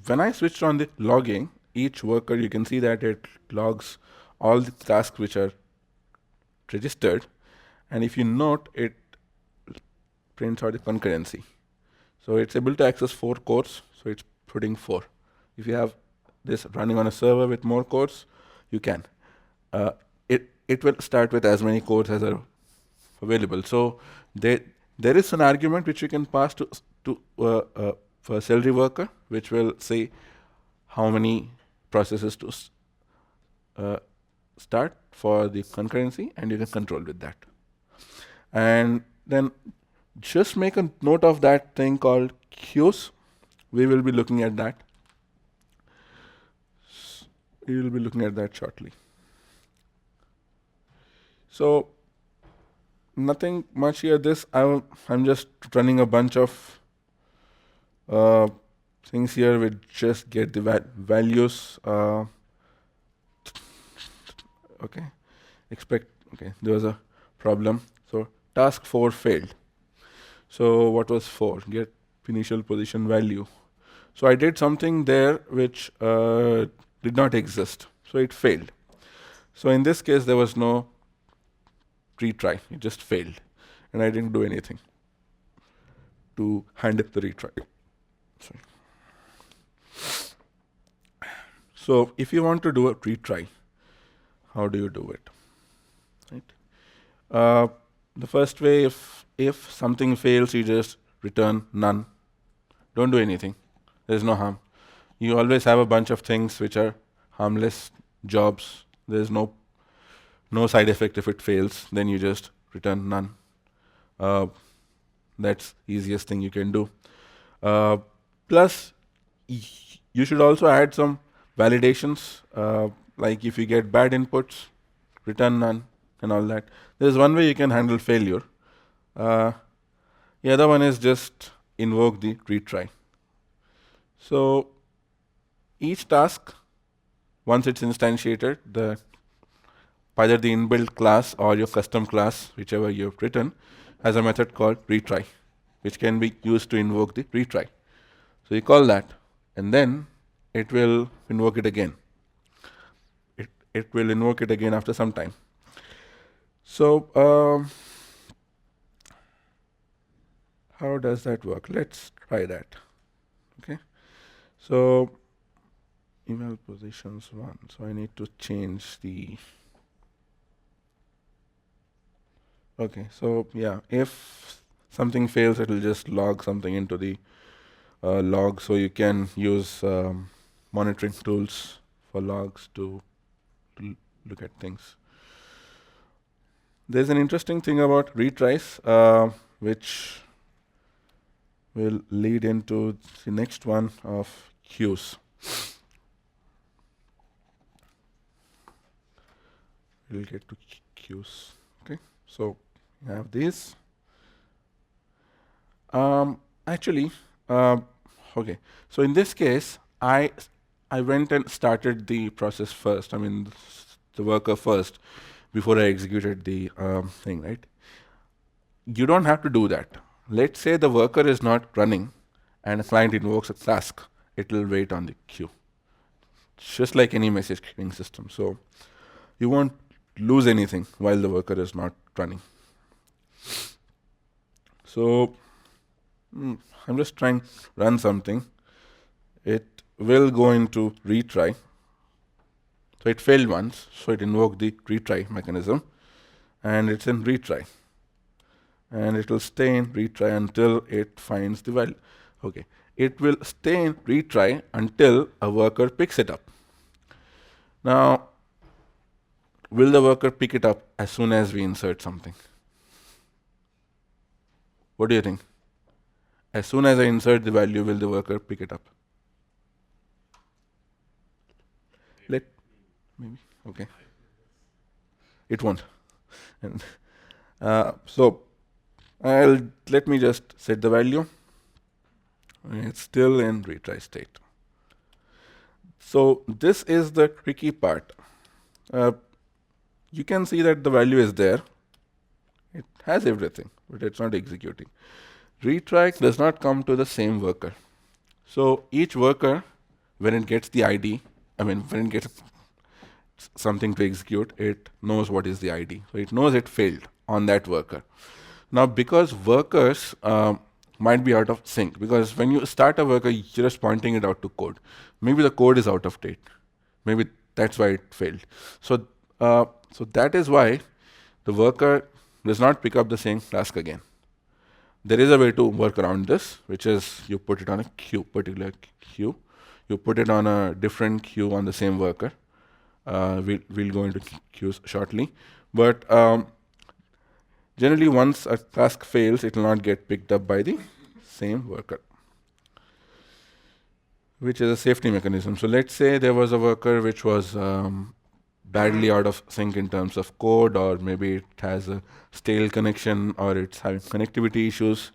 when I switched on the logging, each worker, you can see that it logs all the tasks which are registered. And if you note, it prints out the concurrency. So it's able to access 4 cores, so it's putting 4. If you have this running on a server with more cores, you can. It will start with as many cores as are available. So there is an argument which you can pass to for a Celery worker, which will say how many processes to start for the concurrency, and you can control with that. And then just make a note of that thing called queues. We will be looking at that. We will be looking at that shortly. So nothing much here. I'm just running a bunch of things here which just get the values. Okay, there was a problem. So task 4 failed. So what was 4? Get initial position value. So I did something there which did not exist. So it failed. So in this case, there was no retry. It just failed. And I didn't do anything to handle the retry. Sorry. So if you want to do a retry, how do you do it? Right? The first way, if something fails, you just return none. Don't do anything. There's no harm. You always have a bunch of things which are harmless jobs. There's no side effect if it fails. Then you just return none. That's easiest thing you can do. Plus, you should also add some validations. Like if you get bad inputs, return none and all that. There's one way you can handle failure. The other one is just invoke the retry. So each task, once it's instantiated, either the inbuilt class or your custom class, whichever you've written, has a method called retry, which can be used to invoke the retry. So you call that, and then it will invoke it again. It will invoke it again after some time. So how does that work? Let's try that. Okay. So email positions 1. So I need to change the. Okay. So yeah, if something fails, it will just log something into the log. So you can use monitoring tools for logs to look at things. There's an interesting thing about retries, which will lead into the next one of queues. We'll get to queues. Okay, so you have these. Actually, okay. So in this case, I went and started the process first. I mean, the worker first before I executed the thing, right? You don't have to do that. Let's say the worker is not running and a client invokes a task. It will wait on the queue. It's just like any message queuing system. So you won't lose anything while the worker is not running. So I'm just trying to run something. It will go into retry. So it failed once, so it invoked the retry mechanism, and it's in retry. And it will stay in retry until it finds the value. Okay, it will stay in retry until a worker picks it up. Now, will the worker pick it up as soon as we insert something? What do you think? As soon as I insert the value, will the worker pick it up? Maybe. Okay. It won't. And so let me just set the value. It's still in retry state. So this is the tricky part. You can see that the value is there. It has everything, but it's not executing. Retry does not come to the same worker. So each worker, when it gets the ID, when it gets something to execute, it knows what is the ID. So it knows it failed on that worker. Now, because workers might be out of sync, because when you start a worker, you're just pointing it out to code. Maybe the code is out of date. Maybe that's why it failed. So that is why the worker does not pick up the same task again. There is a way to work around this, which is you put it on a queue, particular queue. You put it on a different queue on the same worker. We'll go into queues shortly. But generally, once a task fails, it will not get picked up by the same worker, which is a safety mechanism. So let's say there was a worker which was badly out of sync in terms of code, or maybe it has a stale connection, or it's having connectivity issues.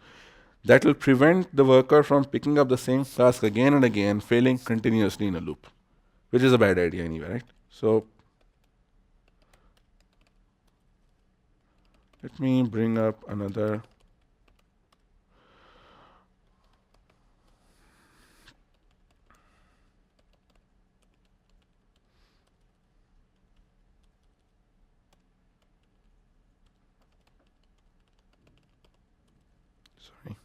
That will prevent the worker from picking up the same task again and again, failing continuously in a loop, which is a bad idea anyway, right? So let me bring up another. Sorry.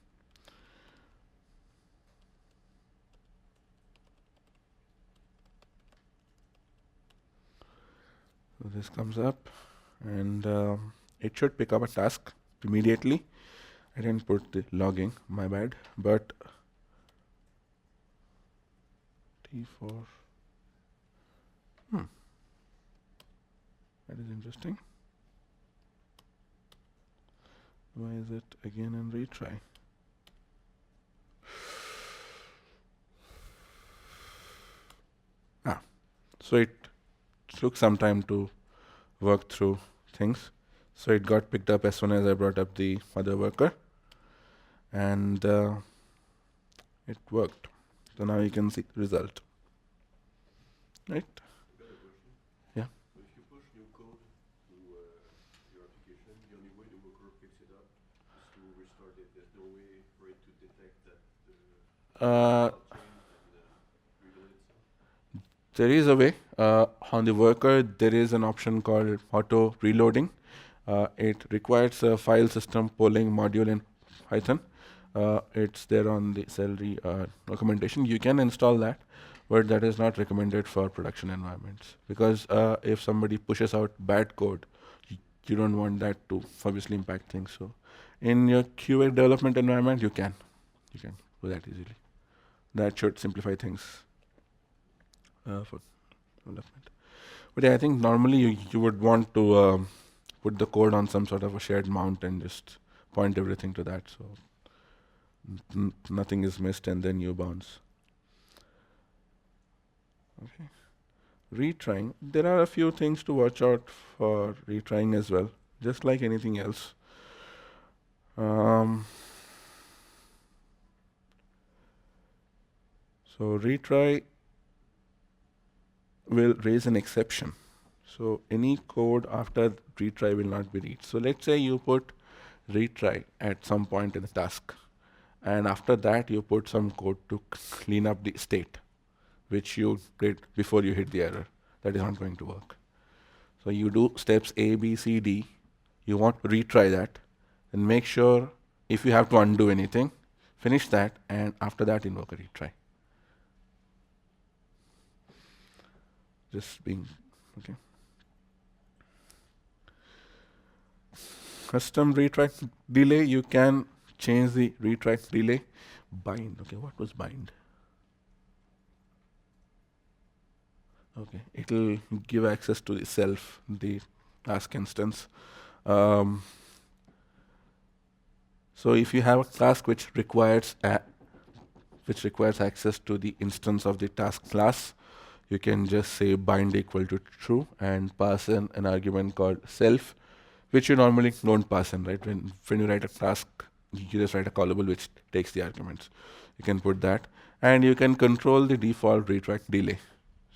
So this comes up, and it should pick up a task immediately. I didn't put the logging, my bad, but T4. That is interesting. Why is it again in retry? So it took some time to work through things. So it got picked up as soon as I brought up the other worker, and it worked. So now you can see the result. Right? I got a question. Yeah. So if you push new code to your application, the only way the worker picks it up is to restart it. There's no way for it to detect that the Uh, file changed and reload itself. There is a way. On the worker, there is an option called auto reloading. It requires a file system polling module in Python. It's there on the Celery documentation. You can install that, but that is not recommended for production environments, because if somebody pushes out bad code, you don't want that to obviously impact things. So in your QA development environment, you can do that easily. That should simplify things for development. But yeah, I think normally you would want to put the code on some sort of a shared mount and just point everything to that, so nothing is missed, and then you bounce. Okay. Retrying. There are a few things to watch out for retrying as well, just like anything else. So retry will raise an exception. So any code after retry will not be read. So let's say you put retry at some point in the task, and after that you put some code to clean up the state which you did before you hit the error. That is not going to work. So you do steps A, B, C, D. You want to retry that, and make sure if you have to undo anything, finish that, and after that invoke a retry. Just being okay. Custom retry delay. You can change the retry delay. Bind. Okay, what was bind? Okay, it'll give access to the self, the task instance. So if you have a task which requires access to the instance of the task class, you can just say bind equal to true and pass in an argument called self, which you normally don't pass in, right? When you write a task, you just write a callable which takes the arguments. You can put that, and you can control the default retry delay.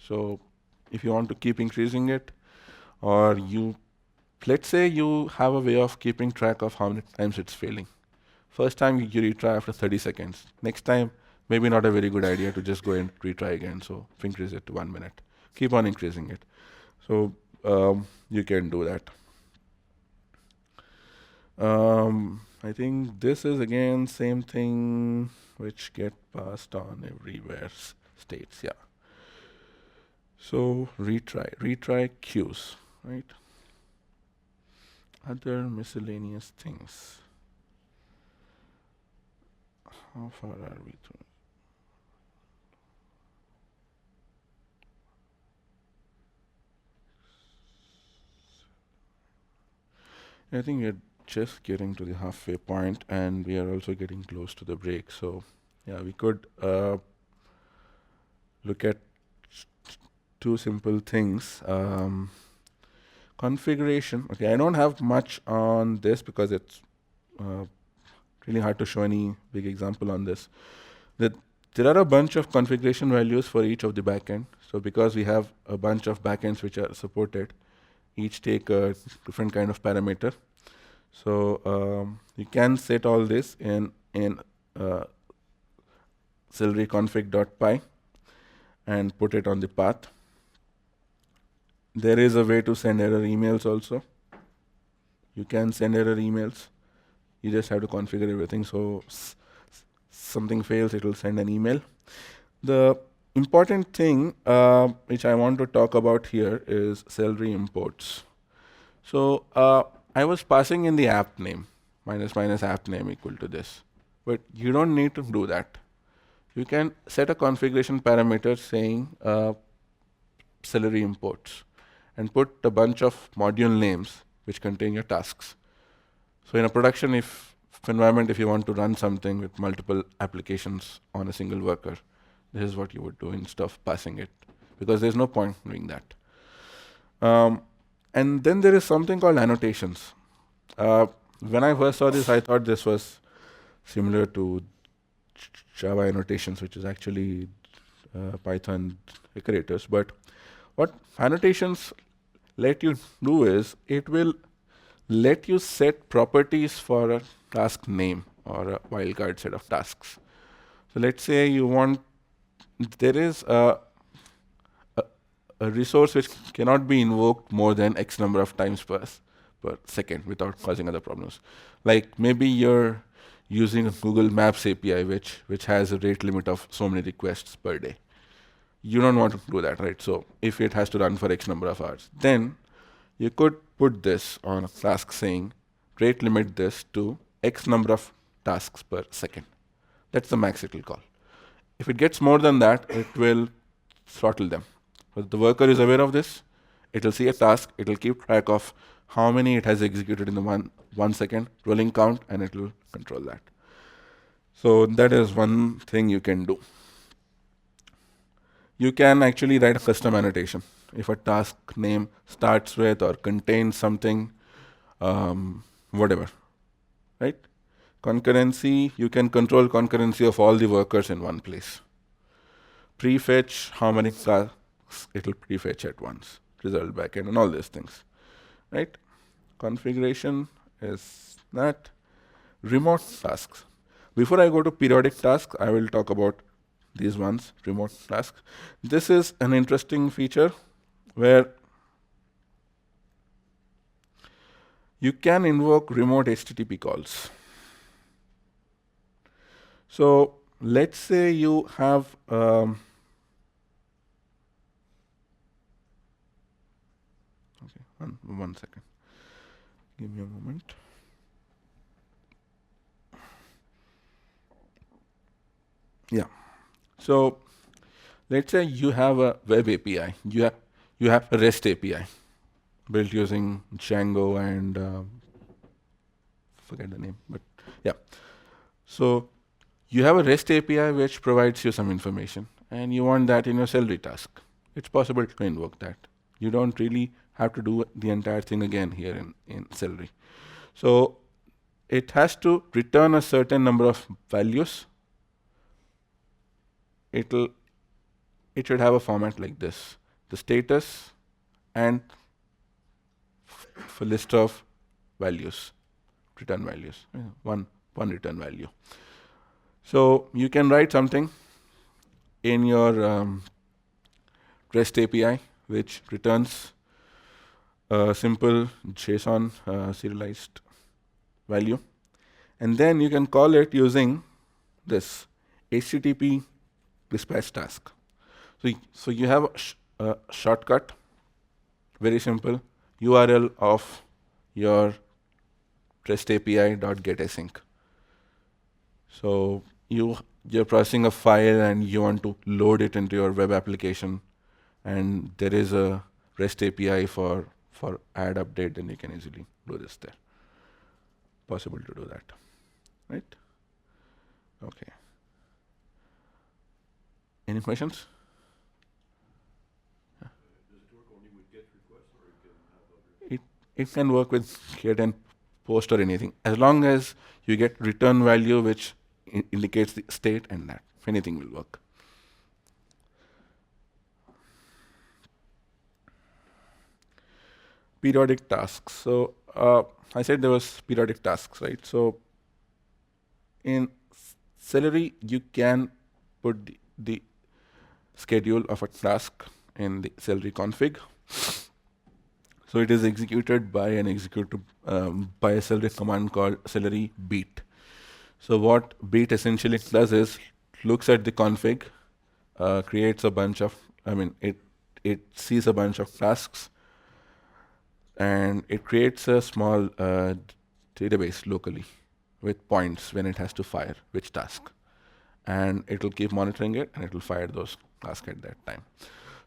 So if you want to keep increasing it, or let's say you have a way of keeping track of how many times it's failing. First time you retry after 30 seconds. Next time, maybe not a very good idea to just go and retry again. So increase it to 1 minute. Keep on increasing it. So you can do that. I think this is again same thing which get passed on everywhere states. Yeah. So retry queues, right? Other miscellaneous things. How far are we through? I think we're just getting to the halfway point, and we are also getting close to the break. So yeah, we could look at two simple things. Configuration. Okay, I don't have much on this because it's really hard to show any big example on this. There are a bunch of configuration values for each of the backend. So because we have a bunch of backends which are supported, each take a different kind of parameter. So you can set all this in Celery config.py and put it on the path. There is a way to send error emails also. You can send error emails. You just have to configure everything. So something fails, it will send an email. The important thing which I want to talk about here is Celery imports. So I was passing in the app name, minus app name equal to this. But you don't need to do that. you can set a configuration parameter saying Celery imports and put a bunch of module names which contain your tasks. So in a production environment, if you want to run something with multiple applications on a single worker, this is what you would do instead of passing it, because there's no point doing that. And then there is something called annotations. When I first saw this, I thought this was similar to Java annotations, which is actually Python decorators. But what annotations let you do is it will let you set properties for a task name or a wildcard set of tasks. So let's say you want, there is a resource which cannot be invoked more than X number of times per second without causing other problems. Like maybe you're using a Google Maps API which has a rate limit of so many requests per day. You don't want to do that, right? So if it has to run for X number of hours, then you could put this on a task saying rate limit this to X number of tasks per second. That's the max it will call. If it gets more than that, it will throttle them. But the worker is aware of this. It will see a task. It will keep track of how many it has executed in the 1 second rolling count, and it will control that. So that is one thing you can do. You can actually write a custom annotation. If a task name starts with or contains something, whatever, right? Concurrency, you can control concurrency of all the workers in one place. Prefetch, how many tasks it will prefetch at once, result backend, and all these things, right? Configuration is that. Remote tasks. Before I go to periodic tasks, I will talk about these ones, remote tasks. This is an interesting feature where you can invoke remote HTTP calls. So let's say you have okay, one second. Give me a moment. Yeah. So let's say you have a web API. You have a REST API built using Django and forget the name, but yeah. So you have a REST API which provides you some information, and you want that in your Celery task. It's possible to invoke that. You don't really have to do the entire thing again here in Celery. So it has to return a certain number of values. It should have a format like this: the status and a list of values, return values, one return value. So you can write something in your REST API which returns a simple JSON serialized value, and then you can call it using this HTTP dispatch task. So you have a shortcut, very simple URL of your REST API.getAsync. So you're processing a file and you want to load it into your web application, and there is a REST API for add update, then you can easily do this there. Possible to do that, right? Okay. Any questions? Does it work only with GET requests, or you can have other? It can work with get and post or anything, as long as you get return value which indicates the state, and that anything will work. Periodic tasks. So I said there was periodic tasks, right? So in Celery, you can put the schedule of a task in the Celery config. So it is executed by an by a Celery command called Celery beat. So what beat essentially does is looks at the config, creates a bunch of, it sees a bunch of tasks, and it creates a small database locally with points when it has to fire which task. and it will keep monitoring it, and it will fire those tasks at that time.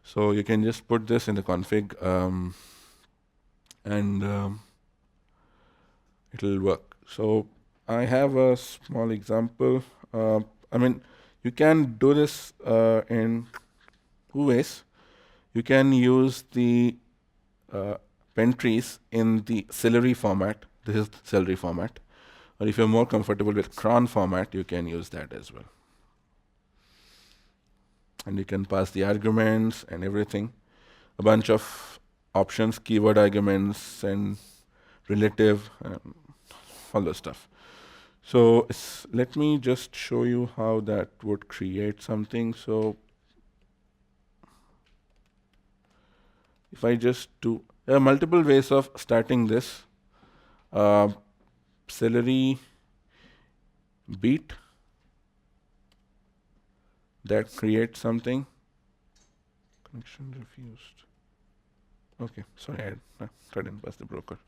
So you can just put this in the config, and it will work. So I have a small example. I mean, you can do this in two ways. You can use the pen trees in the Celery format. This is Celery format. Or if you're more comfortable with cron format, you can use that as well. And you can pass the arguments and everything. A bunch of options, keyword arguments, and relative, all those stuff. So let me just show you how that would create something. So if I just do, there are multiple ways of starting this. Celery beat that creates something. Connection refused. Okay, sorry, I tried and pass the broker.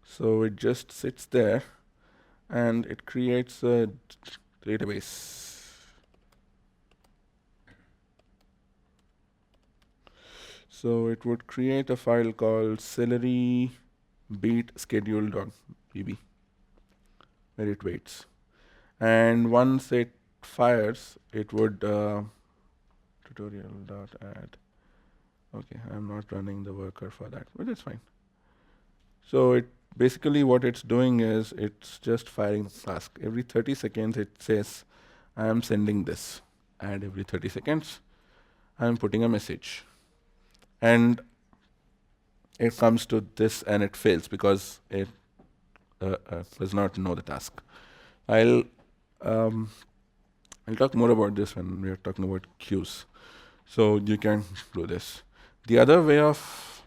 So it just sits there and it creates a database. So it would create a file called celery beat schedule.pb where it waits. And once it fires, it would tutorial.add. Okay, I'm not running the worker for that, but that's fine. So it basically what it's doing is it's just firing the task. Every 30 seconds it says, I am sending this. And every 30 seconds, I'm putting a message. And it comes to this and it fails because it does not know the task. I'll talk more about this when we are talking about queues. So you can do this. The other way of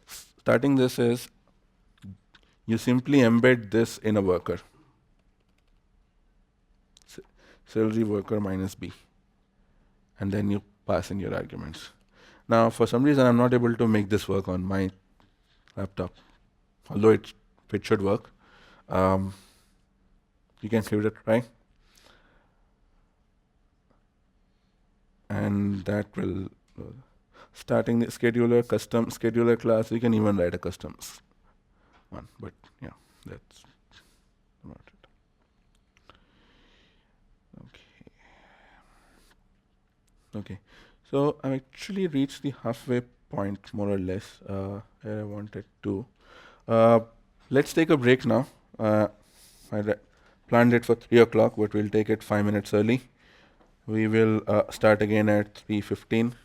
starting this is you simply embed this in a worker. Celery worker minus B. And then you pass in your arguments. Now, for some reason, I'm not able to make this work on my laptop, although it should work. You can give it a try. And that will, starting the scheduler, custom scheduler class, you can even write a custom one, but yeah, that's about it. Okay, so I actually reached the halfway point, more or less, where I wanted to. Let's take a break now. I planned it for 3 o'clock, but we'll take it 5 minutes early. We will start again at 3:15.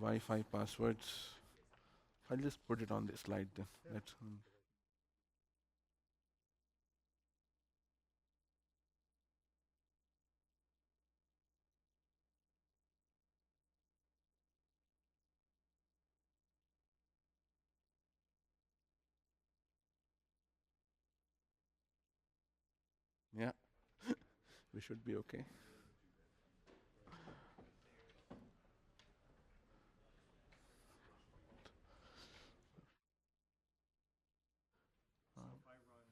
Wi-Fi passwords. I'll just put it on this slide then. That's yeah. We should be okay. So if I run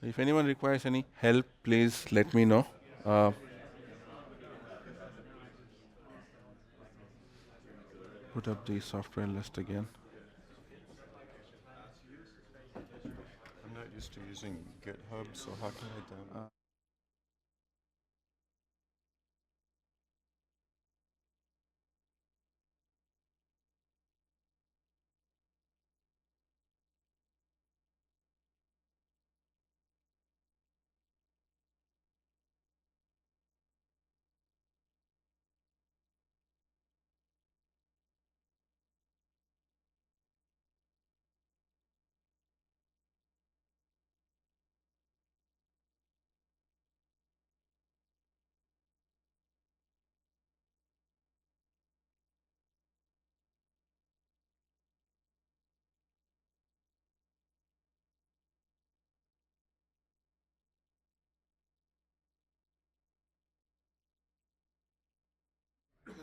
If anyone requires any help, please let me know. Uh, put up the software list again. I'm not used to using GitHub, so how can I download?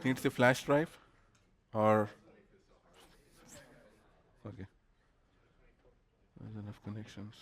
Needs the flash drive or okay. There's enough connections.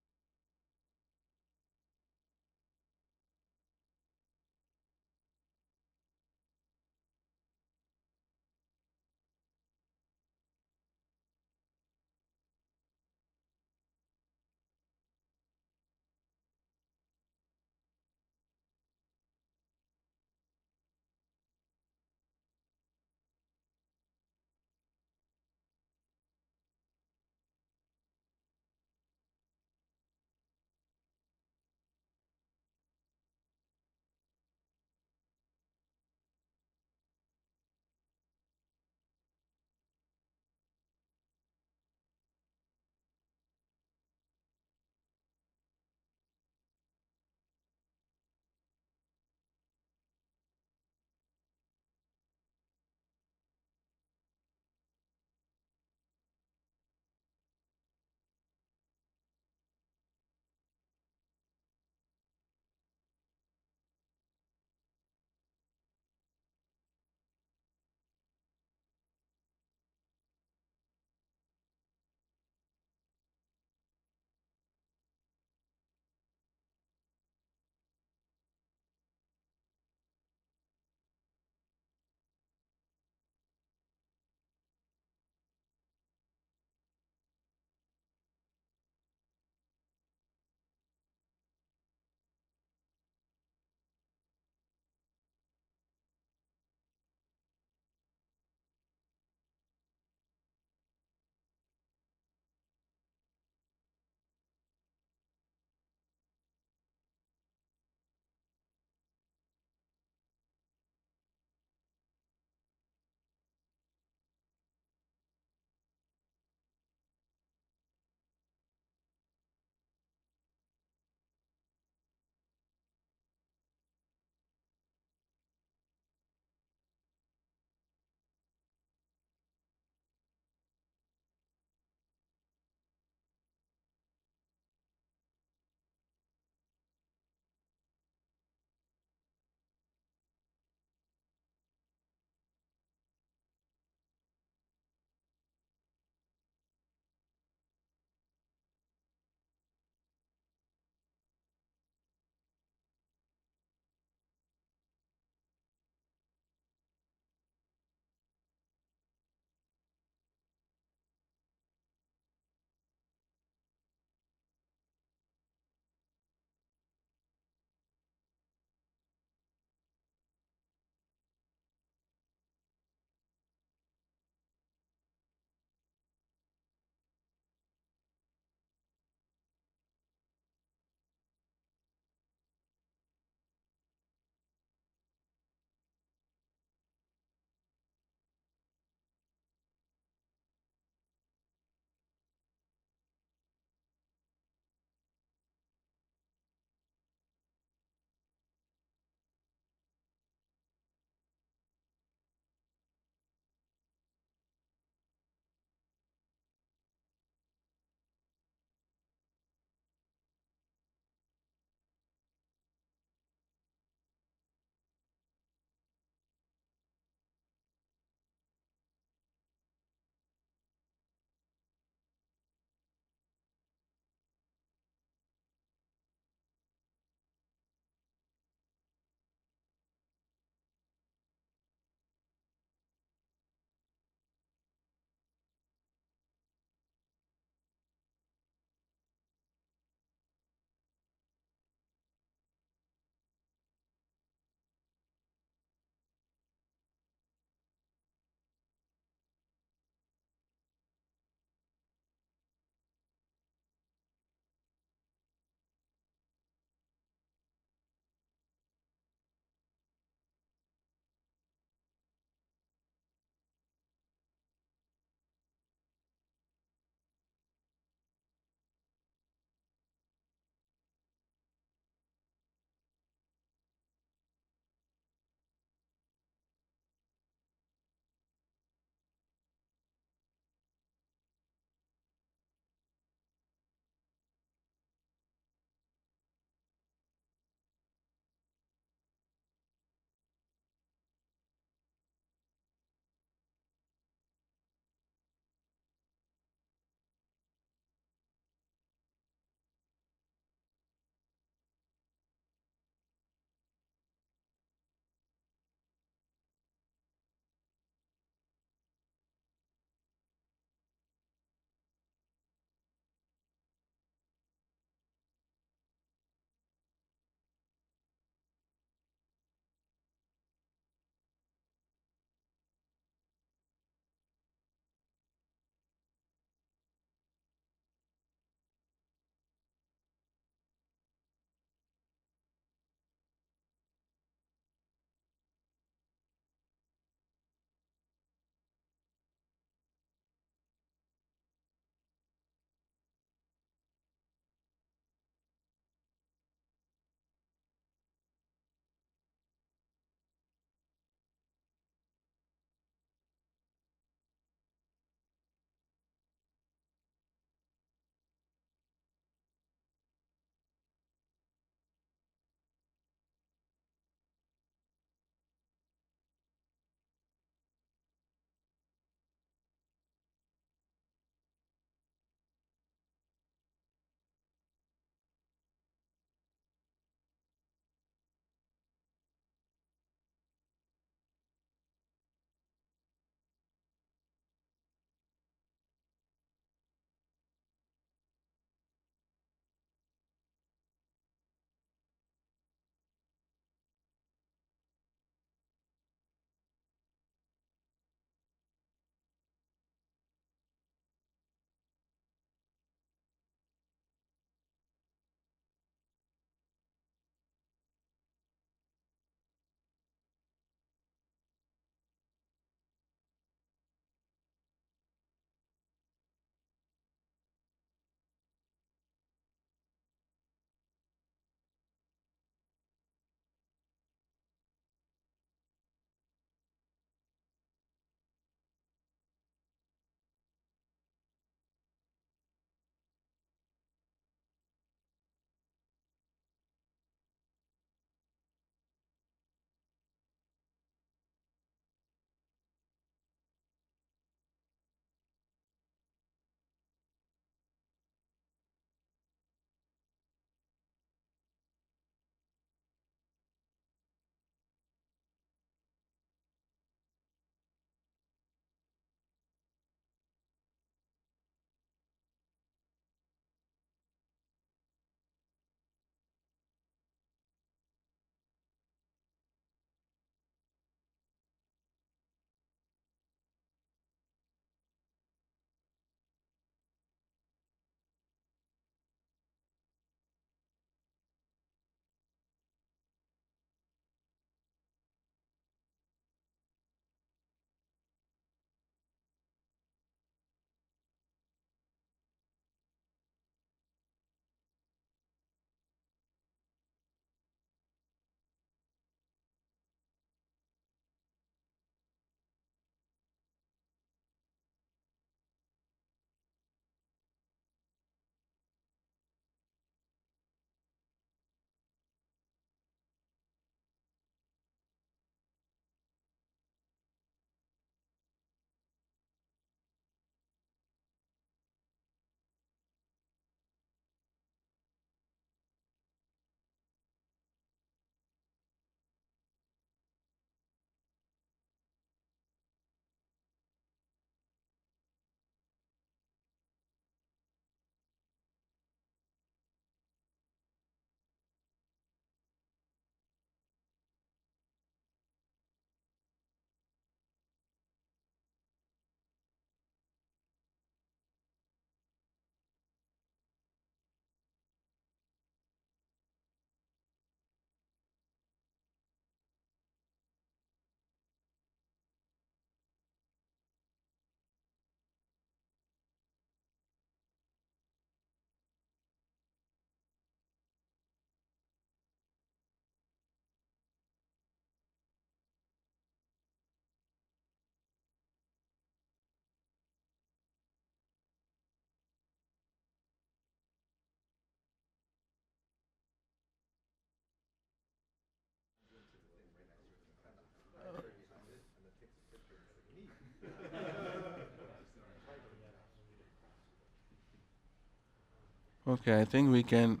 Okay, I think we can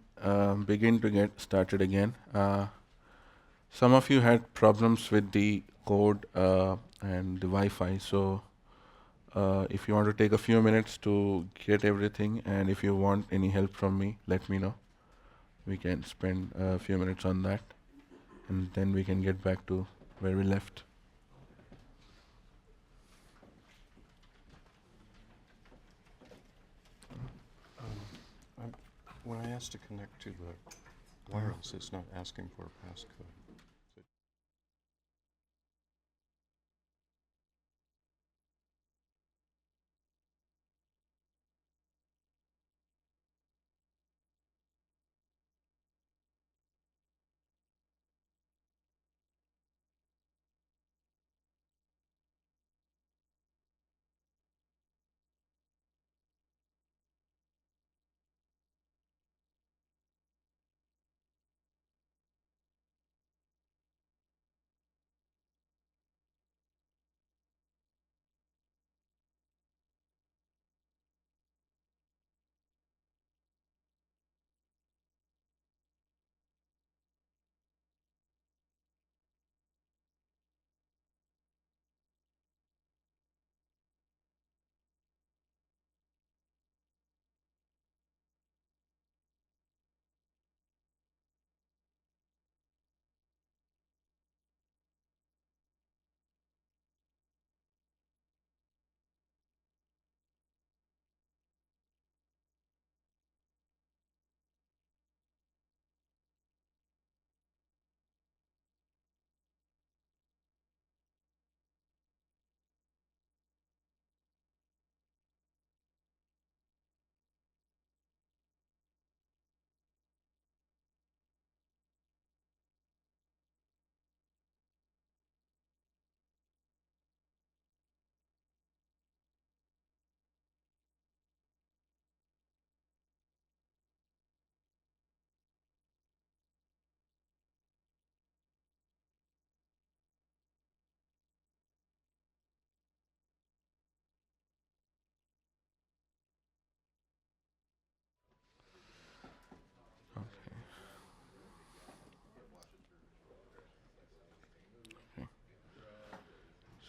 begin to get started again. Some of you had problems with the code and the Wi-Fi, so if you want to take a few minutes to get everything, and if you want any help from me, let me know. We can spend a few minutes on that, and then we can get back to where we left. When I asked to connect to the wireless, it's not asking for a passcode.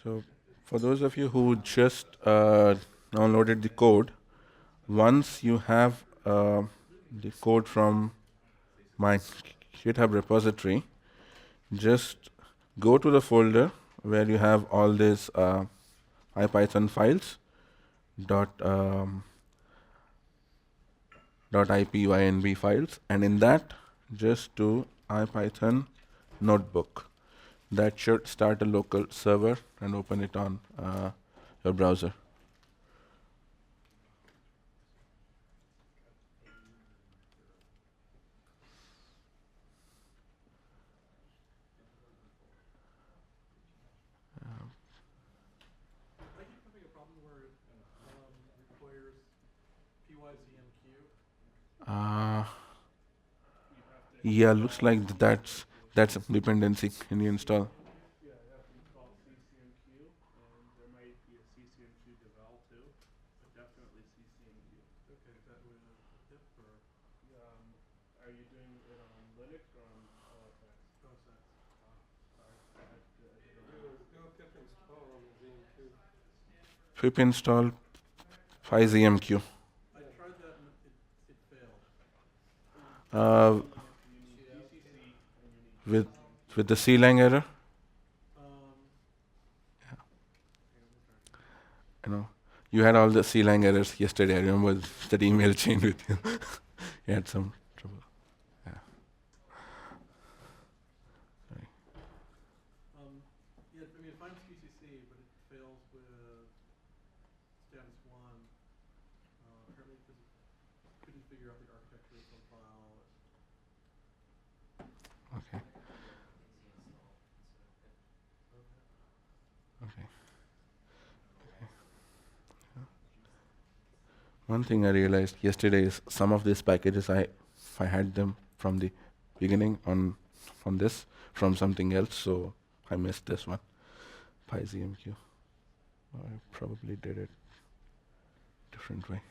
So, for those of you who just downloaded the code, once you have the code from my GitHub repository, just go to the folder where you have all these IPython files, dot .ipynb files, and in that, just do IPython notebook. That should start a local server and open it on your browser. I keep having a problem where it requires PyZMQ. Uh, You have to yeah, install looks like that's a dependency. Can you install? Yeah, you have to install CCMQ, and there might be a CCMQ devel too, but definitely CCMQ. Okay, is that with pip or Are you doing it on Linux or on OS X? OS X? Sorry, I did not Do a pip install on the ZMQ. Pip install PyZMQ. I tried that and it failed. Uh, You need PCC and you need with CCMQ. with the CLang error, you know, you had all the CLang errors yesterday. I remember that email chain with you. You had some trouble. Yeah. Sorry. Yeah, I mean, it finds PCC, but it fails with status 1. Apparently because it couldn't figure out the architecture of some file. Okay. Okay. One thing I realized yesterday is some of these packages if I had them from the beginning on this from something else, so I missed this one. PyZMQ. I probably did it different way.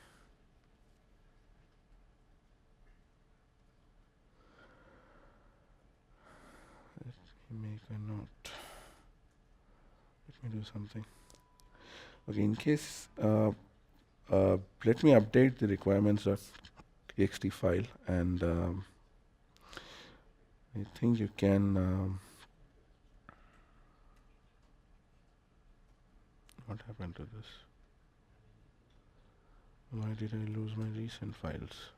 Make a note. Let me do something. Okay, in case, let me update the requirements.txt file, and I think you can. What happened to this? Why did I lose my recent files?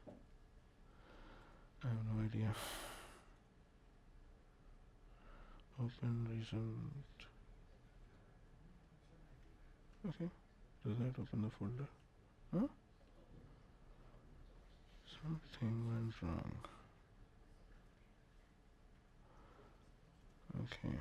I have no idea. Open recent. Okay. Does that open the folder? Huh? Something went wrong. Okay.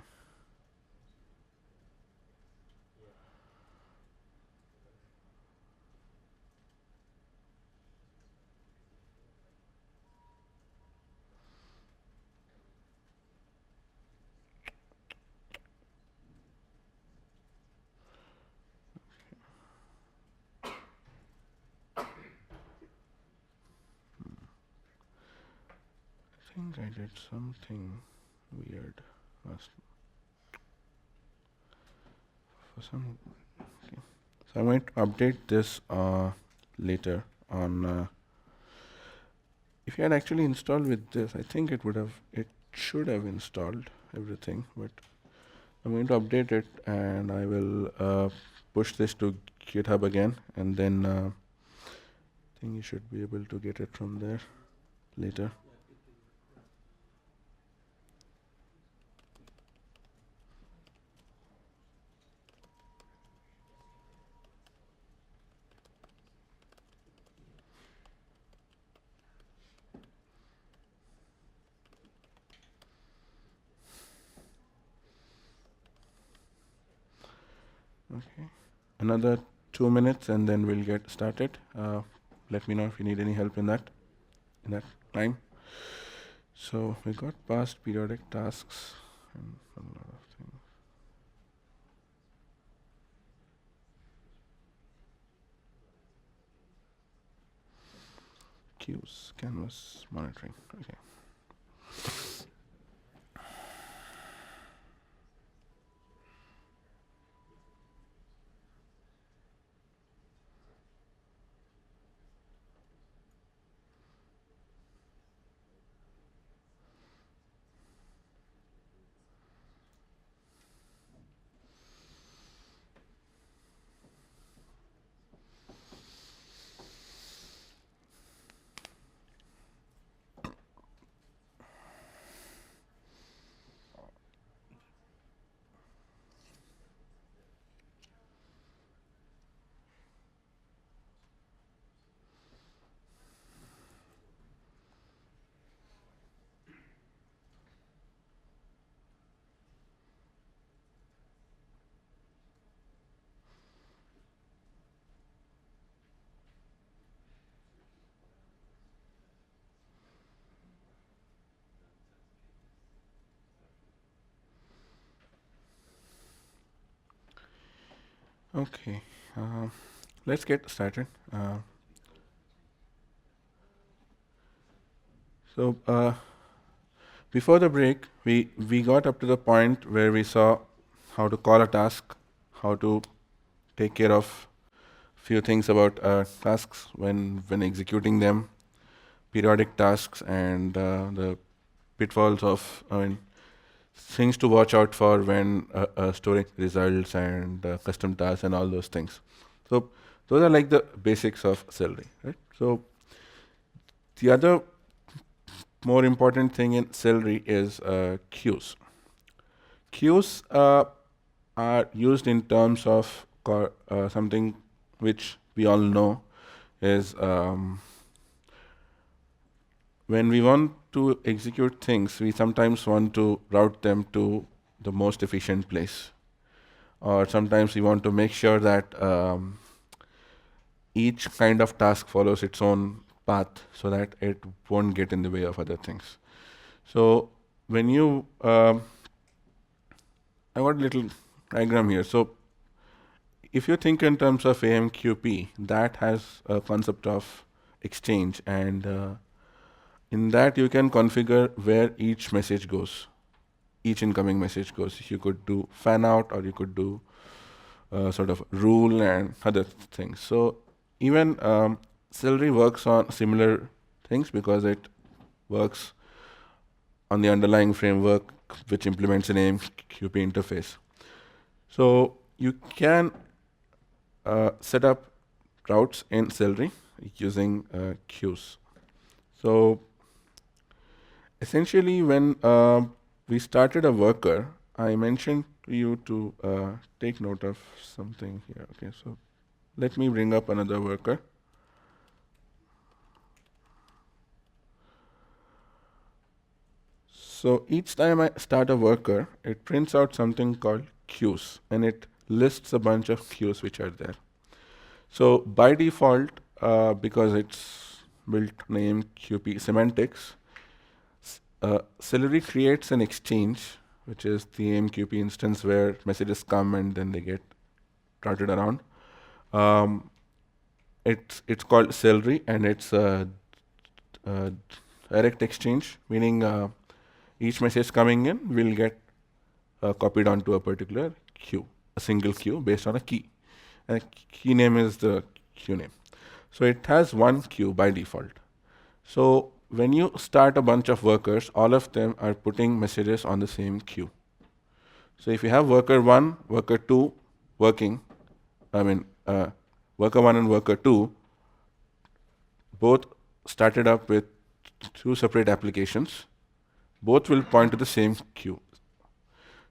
I think I did something weird last for some. Okay. So I might update this later on. If you had actually installed with this, I think it should have installed everything, but I'm going to update it, and I will push this to GitHub again, and then I think you should be able to get it from there later. Okay, another 2 minutes, and then we'll get started. Let me know if you need any help in that time. So we got past periodic tasks and a lot of things. Queues, canvas monitoring. Okay. Okay, let's get started. So before the break, we got up to the point where we saw how to call a task, how to take care of few things about tasks when executing them, periodic tasks, and the pitfalls of, things to watch out for when storing results and custom tasks and all those things. So those are like the basics of Celery, right? So the other more important thing in Celery is queues. Queues are used in terms of something which we all know is when we want to execute things, we sometimes want to route them to the most efficient place. Or sometimes we want to make sure that each kind of task follows its own path so that it won't get in the way of other things. So when you, I got a little diagram here. So if you think in terms of AMQP, that has a concept of exchange, and in that you can configure where each message goes. each incoming message goes. You could do fan out, or you could do sort of rule and other things. So even Celery works on similar things because it works on the underlying framework which implements an AMQP interface. So you can set up routes in Celery using queues. So essentially, when we started a worker, I mentioned to you to take note of something here. Okay, so let me bring up another worker. So each time I start a worker, it prints out something called queues, and it lists a bunch of queues which are there. So by default, because it's built name QP semantics, Celery creates an exchange, which is the AMQP instance where messages come and then they get routed around. It's called Celery, and it's a direct exchange, meaning each message coming in will get copied onto a particular queue, a single queue based on a key. And a key name is the queue name. So it has one queue by default. So when you start a bunch of workers, all of them are putting messages on the same queue. So if you have worker 1, worker 2 working, worker 1 and worker 2 both started up with 2 separate applications. Both will point to the same queue.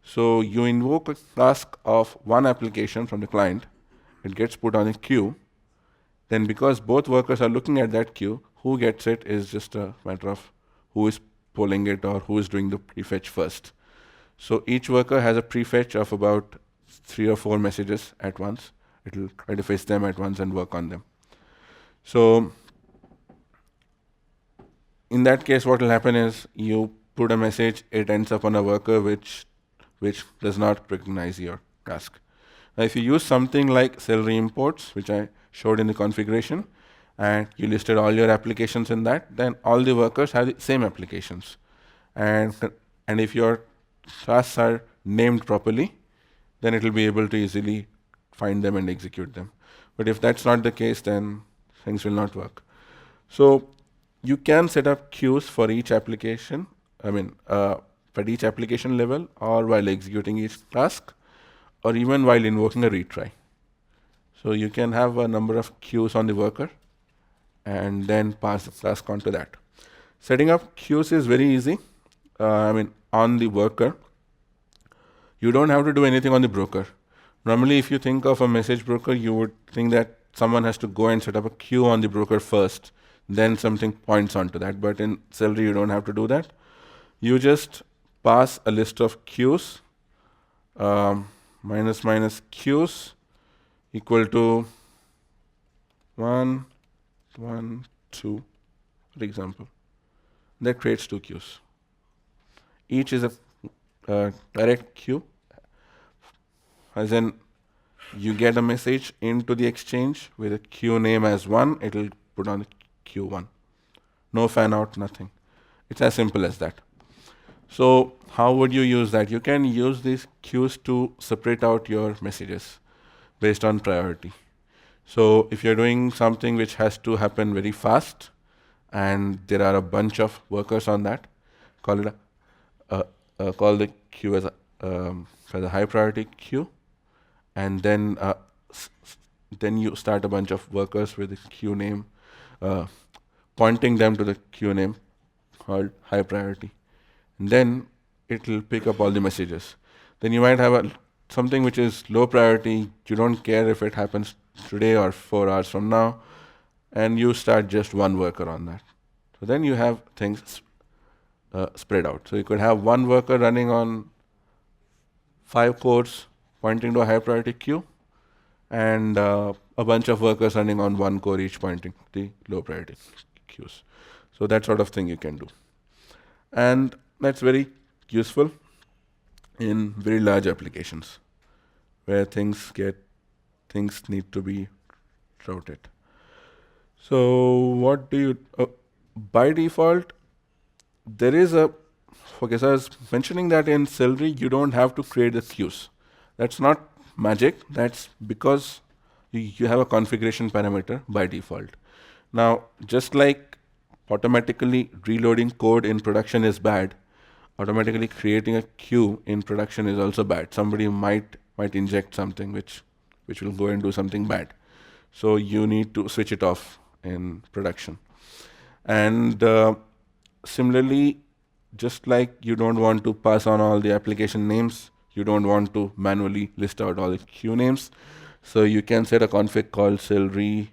So you invoke a task of one application from the client, it gets put on a queue. Then because both workers are looking at that queue, who gets it is just a matter of who is pulling it or who is doing the prefetch first. So each worker has a prefetch of about 3 or 4 messages at once. It will try to fetch them at once and work on them. So in that case, what will happen is you put a message, it ends up on a worker which does not recognize your task. Now, if you use something like Celery imports, which I showed in the configuration, and you listed all your applications in that, then all the workers have the same applications. And if your tasks are named properly, then it will be able to easily find them and execute them. But if that's not the case, then things will not work. So you can set up queues for each application, for each application level, or while executing each task, or even while invoking a retry. So you can have a number of queues on the worker and then pass the task on to that. Setting up queues is very easy. On the worker, you don't have to do anything on the broker. Normally, if you think of a message broker, you would think that someone has to go and set up a queue on the broker first, then something points onto that. But in Celery, you don't have to do that. You just pass a list of queues, minus minus queues equal to 1, 1, 2, for example. That creates 2 queues. Each is a direct queue, as in you get a message into the exchange with a queue name as 1, it will put on the queue 1. No fan out, nothing. It's as simple as that. So how would you use that? You can use these queues to separate out your messages based on priority. So if you're doing something which has to happen very fast, and there are a bunch of workers on that, call the queue as a high priority queue, and then you start a bunch of workers with a queue name, pointing them to the queue name called high priority. And then it will pick up all the messages. Then you might have something which is low priority, you don't care if it happens today or 4 hours from now, and you start just one worker on that. So then you have things spread out. So you could have one worker running on 5 cores pointing to a high priority queue, and a bunch of workers running on 1 core each pointing to the low priority queues. So that sort of thing you can do. And that's very useful in very large applications where things need to be routed. So what do you by default there is a okay, so I was mentioning that in Celery, you don't have to create the queues. That's not magic. That's because you have a configuration parameter by default. Now, just like automatically reloading code in production is bad, automatically creating a queue in production is also bad. Somebody might inject something which will go and do something bad. So you need to switch it off in production. And similarly, just like you don't want to pass on all the application names, you don't want to manually list out all the queue names. So you can set a config called Celery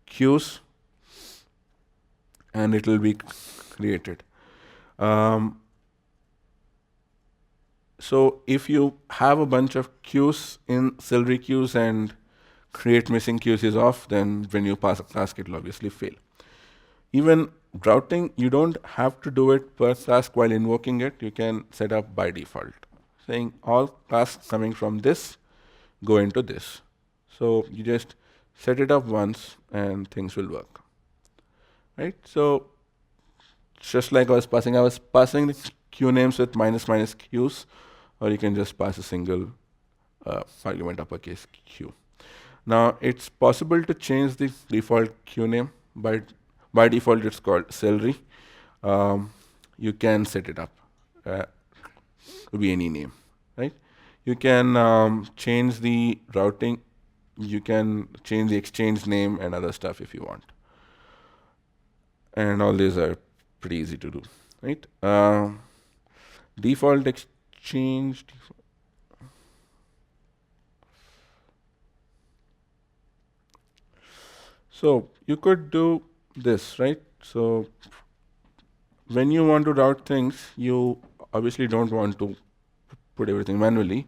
queues, and it will be created. So if you have a bunch of queues in Celery queues and create missing queues is off, then when you pass a task, it will obviously fail. Even routing, you don't have to do it per task while invoking it. You can set up by default, saying all tasks coming from this go into this. So you just set it up once and things will work. Right? So just like I was passing the queue names with minus queues, or you can just pass a single argument uppercase queue. Now it's possible to change the default queue name. By default, it's called Celery. You can set it up to be any name, right? You can change the routing. You can change the exchange name and other stuff if you want. And all these are pretty easy to do, right? Default exchange. So you could do this, right? So when you want to route things, you obviously don't want to put everything manually.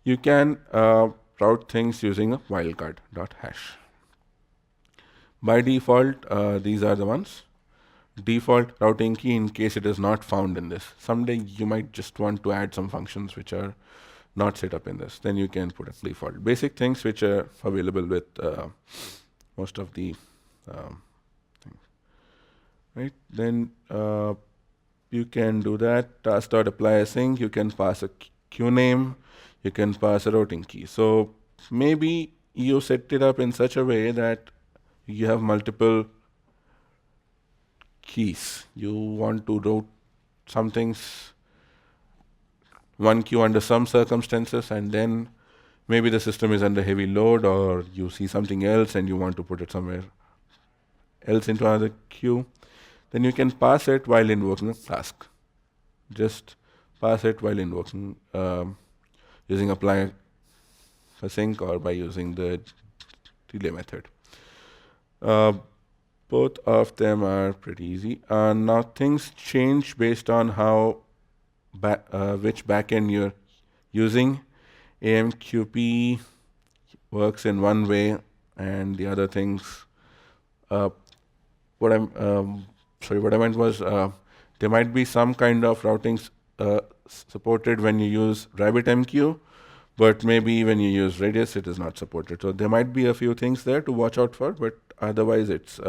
You can route things using a wildcard.hash. By default, these are the ones. Default routing key in case it is not found in this. Someday you might just want to add some functions which are not set up in this. Then you can put a default. Basic things which are available with most of the things. Right? Then you can do that. Task.apply async. You can pass a queue name. You can pass a routing key. So maybe you set it up in such a way that you have multiple keys. You want to route some things, one queue under some circumstances, and then maybe the system is under heavy load, or you see something else and you want to put it somewhere else into another queue. Then you can pass it while invoking a task. Just pass it while invoking using apply async or by using the delay method. Both of them are pretty easy. Now things change based on how which backend you're using. AMQP works in one way, and the other things. What I meant was there might be some kind of routings supported when you use RabbitMQ, but maybe when you use Redis, it is not supported. So there might be a few things there to watch out for, but otherwise it's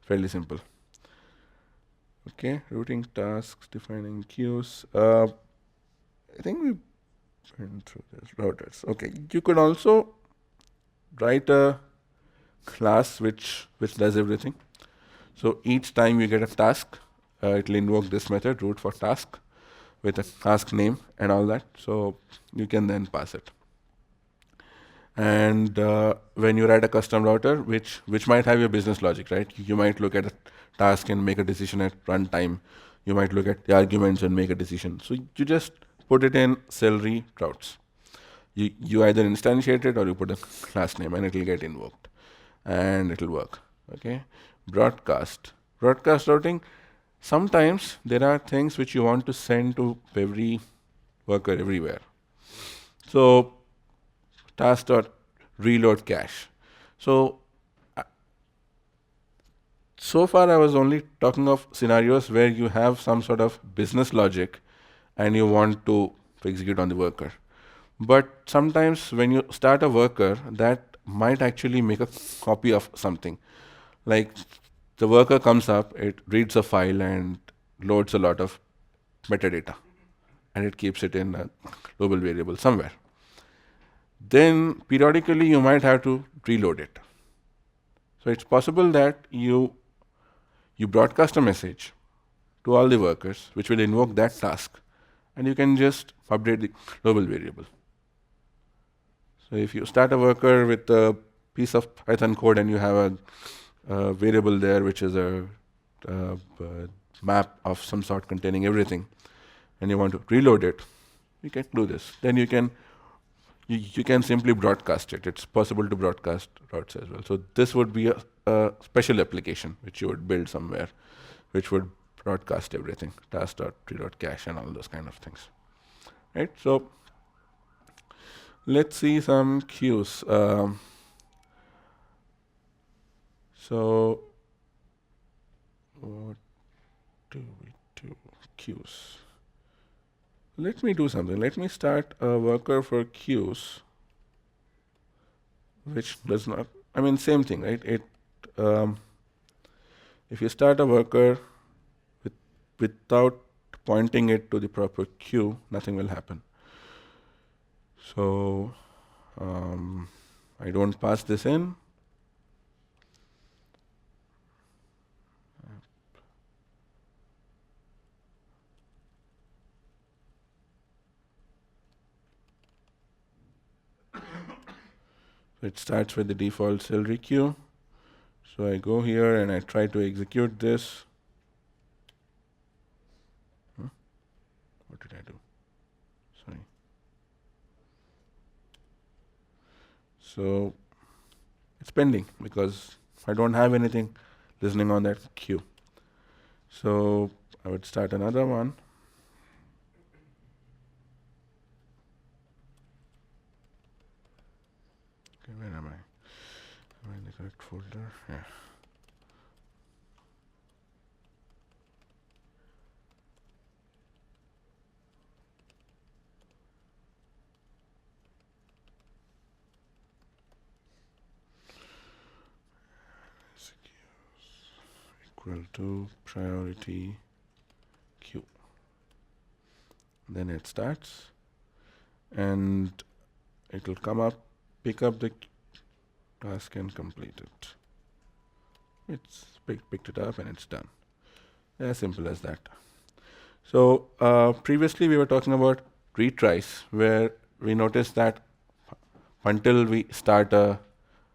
fairly simple. Okay, routing tasks, defining queues. I think we went through this. Routers. Okay, you could also write a class which does everything. So each time you get a task, it will invoke this method, root for task, with a task name and all that. So you can then pass it. And when you write a custom router, which might have your business logic, right? You might look at a task and make a decision at runtime. You might look at the arguments and make a decision. So you just put it in Celery routes. You either instantiate it or you put a class name and it will get invoked. And it will work. Okay. Broadcast routing. Sometimes there are things which you want to send to every worker everywhere. So task.reload cache. So far I was only talking of scenarios where you have some sort of business logic and you want to execute on the worker. But sometimes when you start a worker, that might actually make a copy of something. Like the worker comes up, it reads a file and loads a lot of metadata, and it keeps it in a global variable somewhere. Then periodically you might have to reload it. So it's possible that you broadcast a message to all the workers, which will invoke that task, and you can just update the global variable. So if you start a worker with a piece of Python code and you have a variable there, which is a map of some sort containing everything, and you want to reload it, you can do this. Then you can simply broadcast it. It's possible to broadcast routes as well. So this would be a special application which you would build somewhere, which would broadcast everything, task.tree.cache and all those kind of things. Right? So let's see some queues. So what do we do? Queues. Let me do something. Let me start a worker for queues, which does not, I mean, same thing, right? If you start a worker without pointing it to the proper queue, nothing will happen. So I don't pass this in. It starts with the default Celery queue. So I go here and I try to execute this. What did I do? Sorry. So it's pending because I don't have anything listening on that queue. So I would start another one. Okay, where am I? Am I in the correct folder? Yeah. Equal to priority queue. Then it starts and it will come up, pick up the task and complete it. It's picked it up and it's done. As simple as that. So previously we were talking about retries, where we noticed that until we start a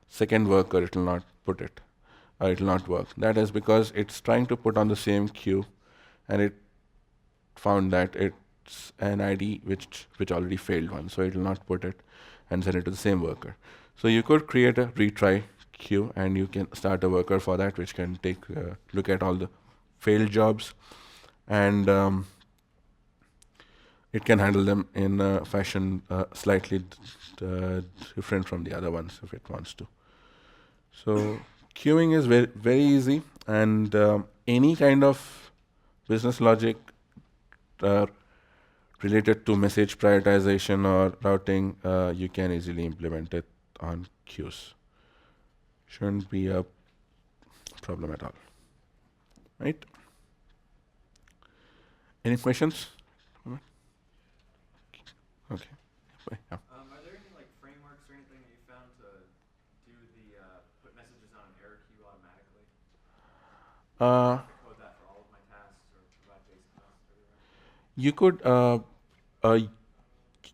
second worker, it will not put it. It will not work. That is because it's trying to put on the same queue, and it found that it's an ID which already failed one, so it will not put it and send it to the same worker. So you could create a retry queue, and you can start a worker for that, which can take look at all the failed jobs, and it can handle them in a fashion slightly different from the other ones if it wants to. So queuing is very, very easy, and any kind of business logic related to message prioritization or routing, you can easily implement it on queues. Shouldn't be a problem at all. Right? Any questions? Okay. Yeah. Are there any like frameworks or anything that you found to do the put messages on an error queue automatically? I have to code that for all of my tasks or provide basic tasks everywhere?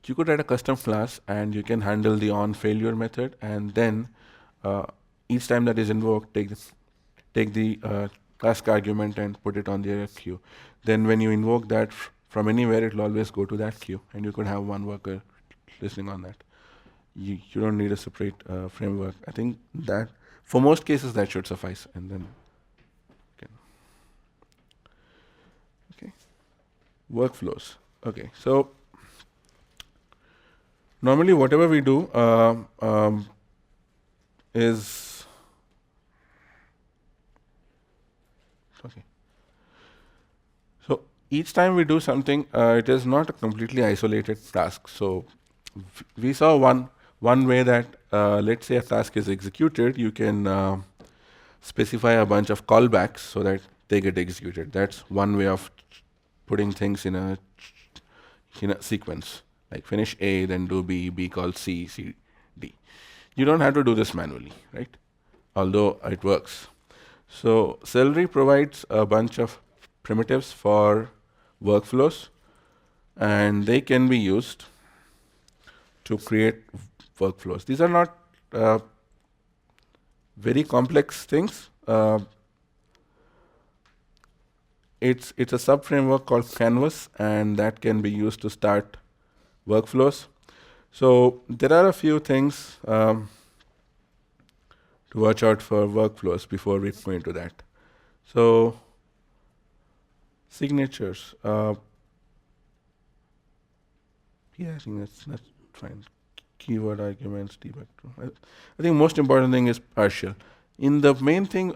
You could write a custom class, and you can handle the on failure method, and then each time that is invoked, take the task argument and put it on the error queue. Then when you invoke that from anywhere, it will always go to that queue, and you could have one worker listening on that. You don't need a separate framework. I think that for most cases that should suffice, and then okay. Workflows. Okay, so normally whatever we do is okay. So each time we do something, it is not a completely isolated task. So we saw one way that let's say a task is executed, you can specify a bunch of callbacks so that they get executed. That's one way of putting things in a sequence. Like finish A, then do B, B call C, C, D. You don't have to do this manually, right? Although it works. So Celery provides a bunch of primitives for workflows, and they can be used to create workflows. These are not very complex things. It's a sub-framework called Canvas, and that can be used to start workflows. So there are a few things to watch out for workflows before we go into that. So signatures. Yeah, I think that's fine. Keyword arguments, debug. I think most important thing is partial. In the main thing,